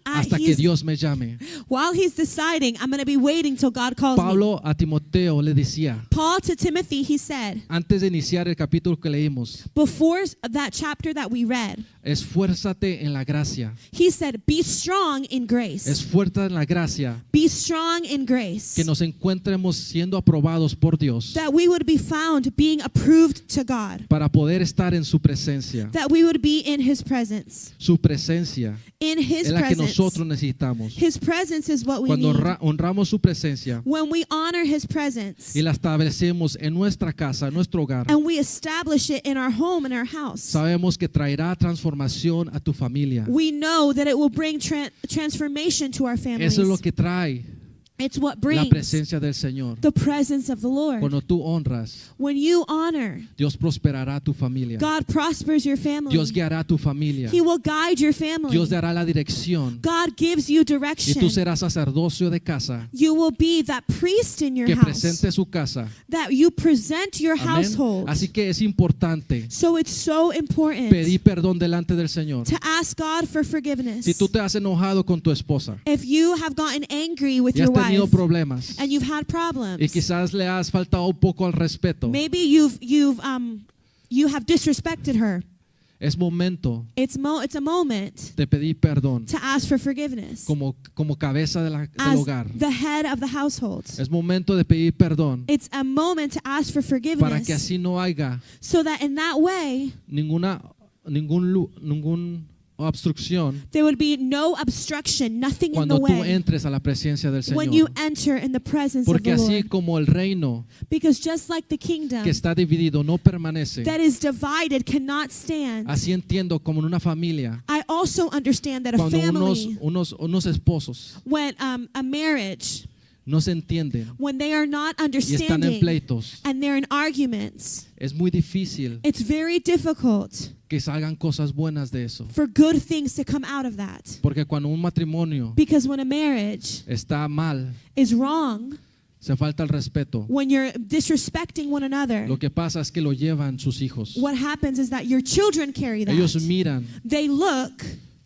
Speaker 1: hasta que
Speaker 2: he's,
Speaker 1: Dios me llame.
Speaker 2: while he's deciding, I'm going to be waiting till God calls me.
Speaker 1: Pablo a Timoteo le decía,
Speaker 2: Paul to Timothy, he said,
Speaker 1: antes de iniciar el capítulo que leímos,
Speaker 2: before that chapter that we read,
Speaker 1: esfuérzate en la gracia.
Speaker 2: he said, be strong in grace.
Speaker 1: Esfuérzate en la gracia,
Speaker 2: Be strong in grace.
Speaker 1: que nos encuentremos siendo aprobados por Dios
Speaker 2: That we would be found being approved to God.
Speaker 1: para poder estar en su presencia.
Speaker 2: That we would be in His presence.
Speaker 1: Su presencia
Speaker 2: In His
Speaker 1: es la que
Speaker 2: presence.
Speaker 1: nosotros necesitamos.
Speaker 2: His presence is what we
Speaker 1: Cuando
Speaker 2: need.
Speaker 1: honramos su presencia
Speaker 2: When we honor His presence
Speaker 1: y la establecemos en nuestra casa, en nuestro hogar,
Speaker 2: and we establish it in our home, in our house,
Speaker 1: sabemos que traerá transformación a tu familia.
Speaker 2: we know that it will bring transformation to our families.
Speaker 1: Eso es lo que trae
Speaker 2: It's what
Speaker 1: la
Speaker 2: brings
Speaker 1: presencia del Señor.
Speaker 2: the presence of the Lord.
Speaker 1: Cuando tú honras,
Speaker 2: When you honor,
Speaker 1: Dios prosperará tu familia.
Speaker 2: God prospers your family.
Speaker 1: Dios guiará tu familia.
Speaker 2: He will guide your family.
Speaker 1: Dios dará la dirección.
Speaker 2: God gives you
Speaker 1: Y
Speaker 2: direction.
Speaker 1: tú serás sacerdocio de casa
Speaker 2: You will be that priest in your
Speaker 1: que
Speaker 2: house.
Speaker 1: presente su casa.
Speaker 2: That you present your
Speaker 1: Amén.
Speaker 2: household.
Speaker 1: Así que es importante
Speaker 2: So it's so important
Speaker 1: pedir perdón delante del Señor.
Speaker 2: to ask God for forgiveness.
Speaker 1: Si tú te has enojado con tu esposa
Speaker 2: If you have gotten angry with
Speaker 1: y has
Speaker 2: your
Speaker 1: tenido
Speaker 2: wife
Speaker 1: problemas
Speaker 2: and you've had problems,
Speaker 1: y quizás le has faltado un poco al respeto,
Speaker 2: maybe you have disrespected her.
Speaker 1: es momento
Speaker 2: It's a moment
Speaker 1: de pedir perdón
Speaker 2: to ask for forgiveness
Speaker 1: como cabeza del
Speaker 2: as
Speaker 1: hogar.
Speaker 2: the head of the household.
Speaker 1: Es momento de pedir perdón
Speaker 2: It's a moment to ask for
Speaker 1: para que
Speaker 2: forgiveness
Speaker 1: así no haya
Speaker 2: so that in that way
Speaker 1: ningún obstrucción
Speaker 2: there would be no obstruction, nothing in
Speaker 1: cuando
Speaker 2: the
Speaker 1: tú
Speaker 2: way
Speaker 1: entres a la presencia del
Speaker 2: when you
Speaker 1: Señor.
Speaker 2: enter in the presence
Speaker 1: Porque
Speaker 2: of the
Speaker 1: así
Speaker 2: Lord.
Speaker 1: como el reino
Speaker 2: Because just like the kingdom
Speaker 1: que está dividido no permanece,
Speaker 2: that is divided cannot stand,
Speaker 1: así entiendo como en una familia,
Speaker 2: I also understand that a
Speaker 1: cuando
Speaker 2: family,
Speaker 1: unos esposos
Speaker 2: when a marriage,
Speaker 1: no se entienden
Speaker 2: when they are not
Speaker 1: y están en
Speaker 2: understanding
Speaker 1: pleitos,
Speaker 2: and they're in arguments,
Speaker 1: es muy difícil
Speaker 2: it's very difficult
Speaker 1: que salgan cosas buenas de eso.
Speaker 2: for good things to come out of that.
Speaker 1: Porque cuando un matrimonio
Speaker 2: Because when a marriage
Speaker 1: está mal,
Speaker 2: is wrong,
Speaker 1: se falta el respeto.
Speaker 2: when you're disrespecting one another,
Speaker 1: Lo que pasa es que lo llevan sus hijos.
Speaker 2: what happens is that your children carry
Speaker 1: Ellos
Speaker 2: that.
Speaker 1: miran
Speaker 2: They look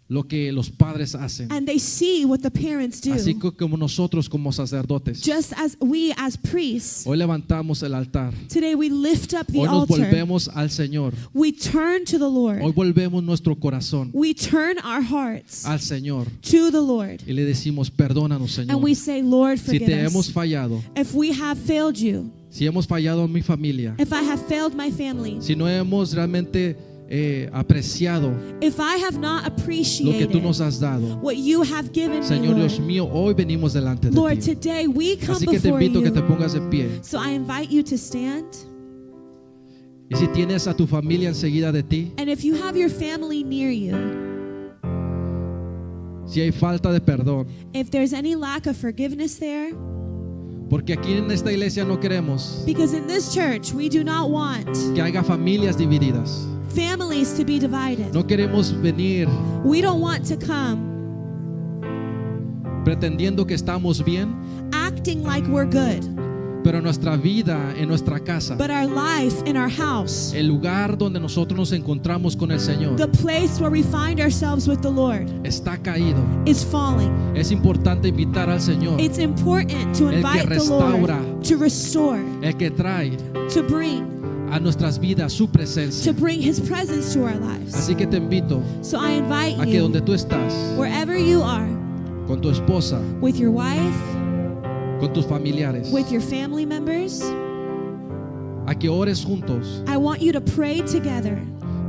Speaker 1: lo que los padres hacen.
Speaker 2: and they see what the parents do.
Speaker 1: Así como nosotros como sacerdotes.
Speaker 2: Just as we as priests,
Speaker 1: Hoy levantamos el altar.
Speaker 2: today we lift up the
Speaker 1: Hoy nos
Speaker 2: altar.
Speaker 1: volvemos al Señor.
Speaker 2: We turn to the
Speaker 1: Hoy
Speaker 2: Lord.
Speaker 1: volvemos nuestro corazón
Speaker 2: We turn our hearts
Speaker 1: al Señor
Speaker 2: to the Lord.
Speaker 1: y le decimos, perdónanos,
Speaker 2: And
Speaker 1: Señor.
Speaker 2: we say, Lord,
Speaker 1: Si
Speaker 2: forgive
Speaker 1: te hemos
Speaker 2: us.
Speaker 1: fallado,
Speaker 2: If we have failed you,
Speaker 1: si hemos fallado en mi familia,
Speaker 2: if I have failed my family,
Speaker 1: si no hemos realmente apreciado
Speaker 2: if I have not
Speaker 1: lo que
Speaker 2: appreciated
Speaker 1: tú nos has dado,
Speaker 2: what you have given me,
Speaker 1: Señor Dios
Speaker 2: Lord,
Speaker 1: mío, hoy venimos delante de
Speaker 2: Lord,
Speaker 1: ti.
Speaker 2: today we come
Speaker 1: Así que te
Speaker 2: before
Speaker 1: invito a que te
Speaker 2: you.
Speaker 1: pongas de pie.
Speaker 2: So I invite you to stand.
Speaker 1: Y si tienes a tu familia enseguida de ti,
Speaker 2: And if you have your family near you,
Speaker 1: si hay falta de perdón,
Speaker 2: if there's any lack of forgiveness there,
Speaker 1: porque aquí en esta iglesia no queremos
Speaker 2: because in this church we do not want
Speaker 1: que haya familias divididas.
Speaker 2: families to be divided.
Speaker 1: No queremos venir
Speaker 2: We don't want to come
Speaker 1: pretendiendo que estamos bien
Speaker 2: acting like we're good
Speaker 1: Pero nuestra vida en nuestra casa,
Speaker 2: but our life in our house,
Speaker 1: el lugar donde nosotros nos encontramos con el Señor,
Speaker 2: the place where we find ourselves with the Lord,
Speaker 1: está caído.
Speaker 2: is falling.
Speaker 1: Es importante invitar al Señor,
Speaker 2: It's important to
Speaker 1: El que
Speaker 2: invite the
Speaker 1: restaura.
Speaker 2: Lord to restore,
Speaker 1: el que trae
Speaker 2: to bring
Speaker 1: a nuestras vidas su presencia.
Speaker 2: to bring His presence to our lives.
Speaker 1: Así que te invito
Speaker 2: So I invite
Speaker 1: a que donde
Speaker 2: you,
Speaker 1: tú estás,
Speaker 2: wherever you are,
Speaker 1: con tu esposa,
Speaker 2: with your wife,
Speaker 1: con tus familiares,
Speaker 2: with your family members,
Speaker 1: a que ores juntos
Speaker 2: I want you to pray together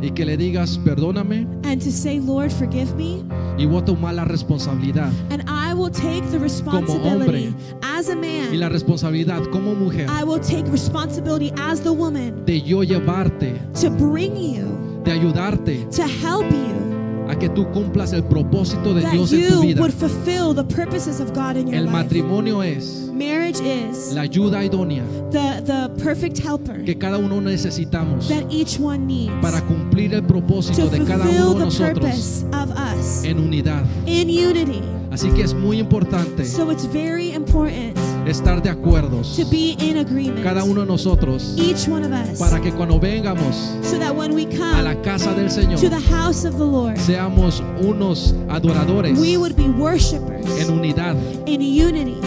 Speaker 1: y que le digas, perdóname,
Speaker 2: and to say, Lord, forgive me,
Speaker 1: y voy a tomar la responsabilidad
Speaker 2: and I will take the responsibility as a
Speaker 1: y la
Speaker 2: man.
Speaker 1: responsabilidad como mujer
Speaker 2: I will take responsibility as the woman
Speaker 1: de yo llevarte,
Speaker 2: to bring you,
Speaker 1: de ayudarte
Speaker 2: to help you,
Speaker 1: a que tú cumplas el propósito de
Speaker 2: that
Speaker 1: Dios en tu
Speaker 2: you
Speaker 1: vida.
Speaker 2: would fulfill the purposes of God in your
Speaker 1: El
Speaker 2: life.
Speaker 1: matrimonio es
Speaker 2: Marriage is
Speaker 1: la ayuda idónea
Speaker 2: the perfect helper
Speaker 1: que cada uno necesitamos
Speaker 2: that each one needs
Speaker 1: para cumplir el propósito
Speaker 2: to
Speaker 1: de cada
Speaker 2: fulfill
Speaker 1: uno de
Speaker 2: the
Speaker 1: nosotros
Speaker 2: purpose of us
Speaker 1: en unidad.
Speaker 2: in unity.
Speaker 1: Así que es muy importante
Speaker 2: So it's very important
Speaker 1: estar de acuerdos,
Speaker 2: to be in agreement,
Speaker 1: cada uno de nosotros,
Speaker 2: each one of us,
Speaker 1: para que cuando vengamos
Speaker 2: so that when we
Speaker 1: a
Speaker 2: come
Speaker 1: la casa del Señor
Speaker 2: to the house of the Lord,
Speaker 1: seamos unos adoradores
Speaker 2: we would be worshipers
Speaker 1: en unidad,
Speaker 2: in unity,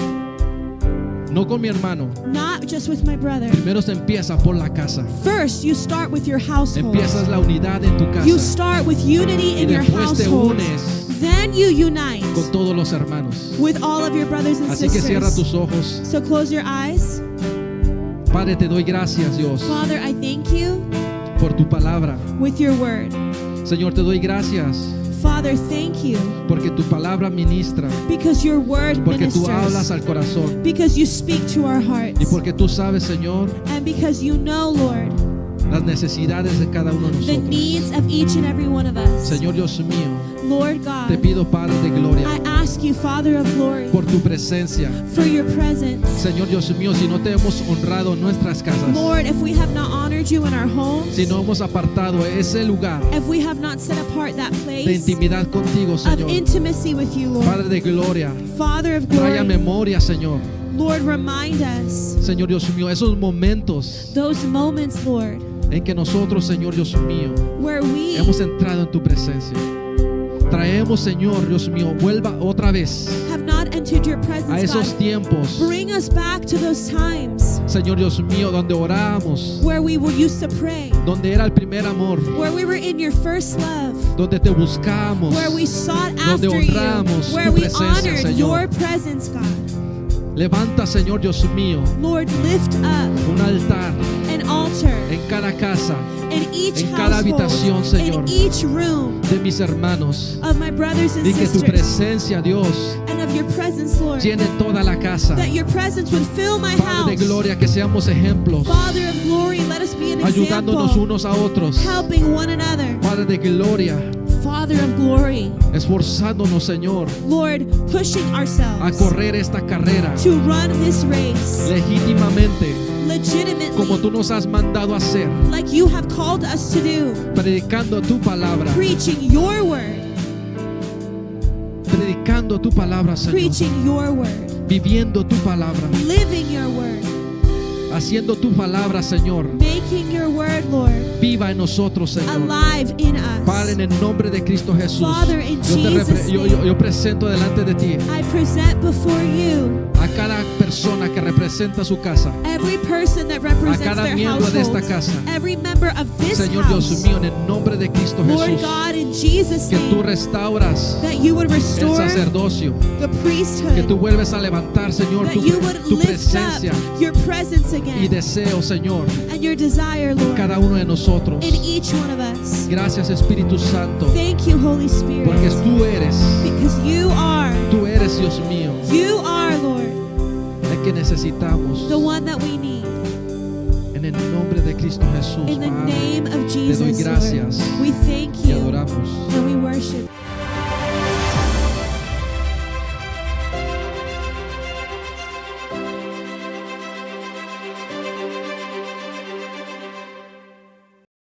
Speaker 1: no con mi hermano.
Speaker 2: not just with my brother.
Speaker 1: Primero se empieza por la casa,
Speaker 2: First, you start with your household.
Speaker 1: empiezas la unidad en tu
Speaker 2: You
Speaker 1: casa
Speaker 2: start with unity
Speaker 1: y
Speaker 2: in your
Speaker 1: después te
Speaker 2: household.
Speaker 1: unes
Speaker 2: Then you unite
Speaker 1: con todos los hermanos.
Speaker 2: with all of your brothers and
Speaker 1: Así que cierra
Speaker 2: sisters.
Speaker 1: tus ojos.
Speaker 2: So close your eyes.
Speaker 1: Padre, te doy gracias, Dios,
Speaker 2: Father, I thank you
Speaker 1: por tu palabra.
Speaker 2: with your word.
Speaker 1: Señor, te doy gracias
Speaker 2: Father, thank you
Speaker 1: porque tu palabra ministra,
Speaker 2: because your word
Speaker 1: porque tú hablas
Speaker 2: ministers,
Speaker 1: al corazón
Speaker 2: because you speak to our hearts,
Speaker 1: y porque tú sabes, Señor,
Speaker 2: and because you know, Lord,
Speaker 1: las necesidades de cada uno de
Speaker 2: the
Speaker 1: nosotros.
Speaker 2: needs of each and every one of us.
Speaker 1: Señor Dios mío,
Speaker 2: Lord
Speaker 1: te
Speaker 2: God,
Speaker 1: pido, Padre de gloria,
Speaker 2: I ask you, Father of glory,
Speaker 1: por tu presencia.
Speaker 2: for your presence.
Speaker 1: Señor Dios mío, si no te hemos honrado en nuestras casas,
Speaker 2: Lord, if we have not honored you in our homes,
Speaker 1: si no hemos apartado ese lugar
Speaker 2: if we have not set apart that
Speaker 1: de
Speaker 2: place
Speaker 1: intimidad contigo,
Speaker 2: of
Speaker 1: Señor,
Speaker 2: intimacy with you, Lord,
Speaker 1: Padre de gloria,
Speaker 2: Father of
Speaker 1: trae a
Speaker 2: glory,
Speaker 1: memoria, Señor,
Speaker 2: Lord, remind us
Speaker 1: Señor Dios mío, esos momentos
Speaker 2: those moments, Lord,
Speaker 1: en que nosotros, Señor Dios mío,
Speaker 2: where we
Speaker 1: hemos entrado en tu presencia. Traemos, Señor Dios mío, vuelva otra vez
Speaker 2: have not entered your
Speaker 1: a
Speaker 2: presence,
Speaker 1: esos
Speaker 2: God.
Speaker 1: tiempos,
Speaker 2: Bring us back to those times
Speaker 1: Señor Dios mío, donde oramos,
Speaker 2: where we were used to pray,
Speaker 1: donde era el primer amor,
Speaker 2: where we were in your first love,
Speaker 1: donde te buscamos,
Speaker 2: where we sought
Speaker 1: donde
Speaker 2: after you,
Speaker 1: honramos
Speaker 2: where
Speaker 1: tu
Speaker 2: we
Speaker 1: presencia,
Speaker 2: honored
Speaker 1: Señor.
Speaker 2: your presence, God.
Speaker 1: Levanta, Señor Dios mío,
Speaker 2: Lord, lift up
Speaker 1: un altar
Speaker 2: an altar
Speaker 1: en cada casa
Speaker 2: in each
Speaker 1: en cada habitación,
Speaker 2: household,
Speaker 1: Señor,
Speaker 2: in each room
Speaker 1: de mis hermanos,
Speaker 2: of my brothers and
Speaker 1: y que tu
Speaker 2: sisters,
Speaker 1: presencia, Dios,
Speaker 2: and of your presence, Lord,
Speaker 1: llene toda la casa.
Speaker 2: that your presence would fill my
Speaker 1: Padre de
Speaker 2: house.
Speaker 1: gloria, que seamos ejemplos,
Speaker 2: Father of glory, let us be an
Speaker 1: ayudándonos
Speaker 2: example,
Speaker 1: unos a otros.
Speaker 2: helping one another.
Speaker 1: Padre de gloria,
Speaker 2: Father of glory,
Speaker 1: esforzándonos, Señor,
Speaker 2: Lord, pushing
Speaker 1: a
Speaker 2: ourselves
Speaker 1: correr esta carrera
Speaker 2: to run this race
Speaker 1: legítimamente, como
Speaker 2: legitimately,
Speaker 1: tú nos has mandado a hacer,
Speaker 2: like you have called us to do,
Speaker 1: predicando tu palabra,
Speaker 2: preaching your word,
Speaker 1: predicando tu palabra, Señor,
Speaker 2: preaching your word,
Speaker 1: viviendo tu palabra,
Speaker 2: living your word,
Speaker 1: haciendo tu palabra, Señor,
Speaker 2: making your word, Lord,
Speaker 1: viva en nosotros, Señor.
Speaker 2: alive in
Speaker 1: Padre,
Speaker 2: us.
Speaker 1: en el nombre de Cristo Jesús,
Speaker 2: Father, in Jesus'
Speaker 1: yo presento delante de ti
Speaker 2: I present before you
Speaker 1: a cada persona que representa su casa,
Speaker 2: every person that
Speaker 1: a
Speaker 2: represents
Speaker 1: cada
Speaker 2: their
Speaker 1: miembro de esta
Speaker 2: household,
Speaker 1: casa.
Speaker 2: every member of this
Speaker 1: Señor Dios
Speaker 2: house.
Speaker 1: mío, en el nombre de Cristo
Speaker 2: Lord
Speaker 1: Jesús,
Speaker 2: God, in Jesus'
Speaker 1: que tú
Speaker 2: name,
Speaker 1: restauras
Speaker 2: that you would
Speaker 1: el
Speaker 2: restore
Speaker 1: sacerdocio,
Speaker 2: the
Speaker 1: que
Speaker 2: priesthood,
Speaker 1: tú vuelves a levantar, Señor,
Speaker 2: that
Speaker 1: tu
Speaker 2: you would lift
Speaker 1: presencia
Speaker 2: up your presence
Speaker 1: y
Speaker 2: again
Speaker 1: deseo, Señor,
Speaker 2: and your desire,
Speaker 1: en
Speaker 2: Lord,
Speaker 1: cada uno de nosotros.
Speaker 2: in each one of us.
Speaker 1: Gracias, Espíritu Santo,
Speaker 2: Thank you, Holy Spirit,
Speaker 1: porque tú eres, Dios mío,
Speaker 2: you are, Lord,
Speaker 1: el que necesitamos.
Speaker 2: the one that we need.
Speaker 1: En el nombre de Cristo Jesús,
Speaker 2: In the
Speaker 1: Padre,
Speaker 2: name of
Speaker 1: te doy
Speaker 2: Jesus,
Speaker 1: gracias.
Speaker 2: Lord, we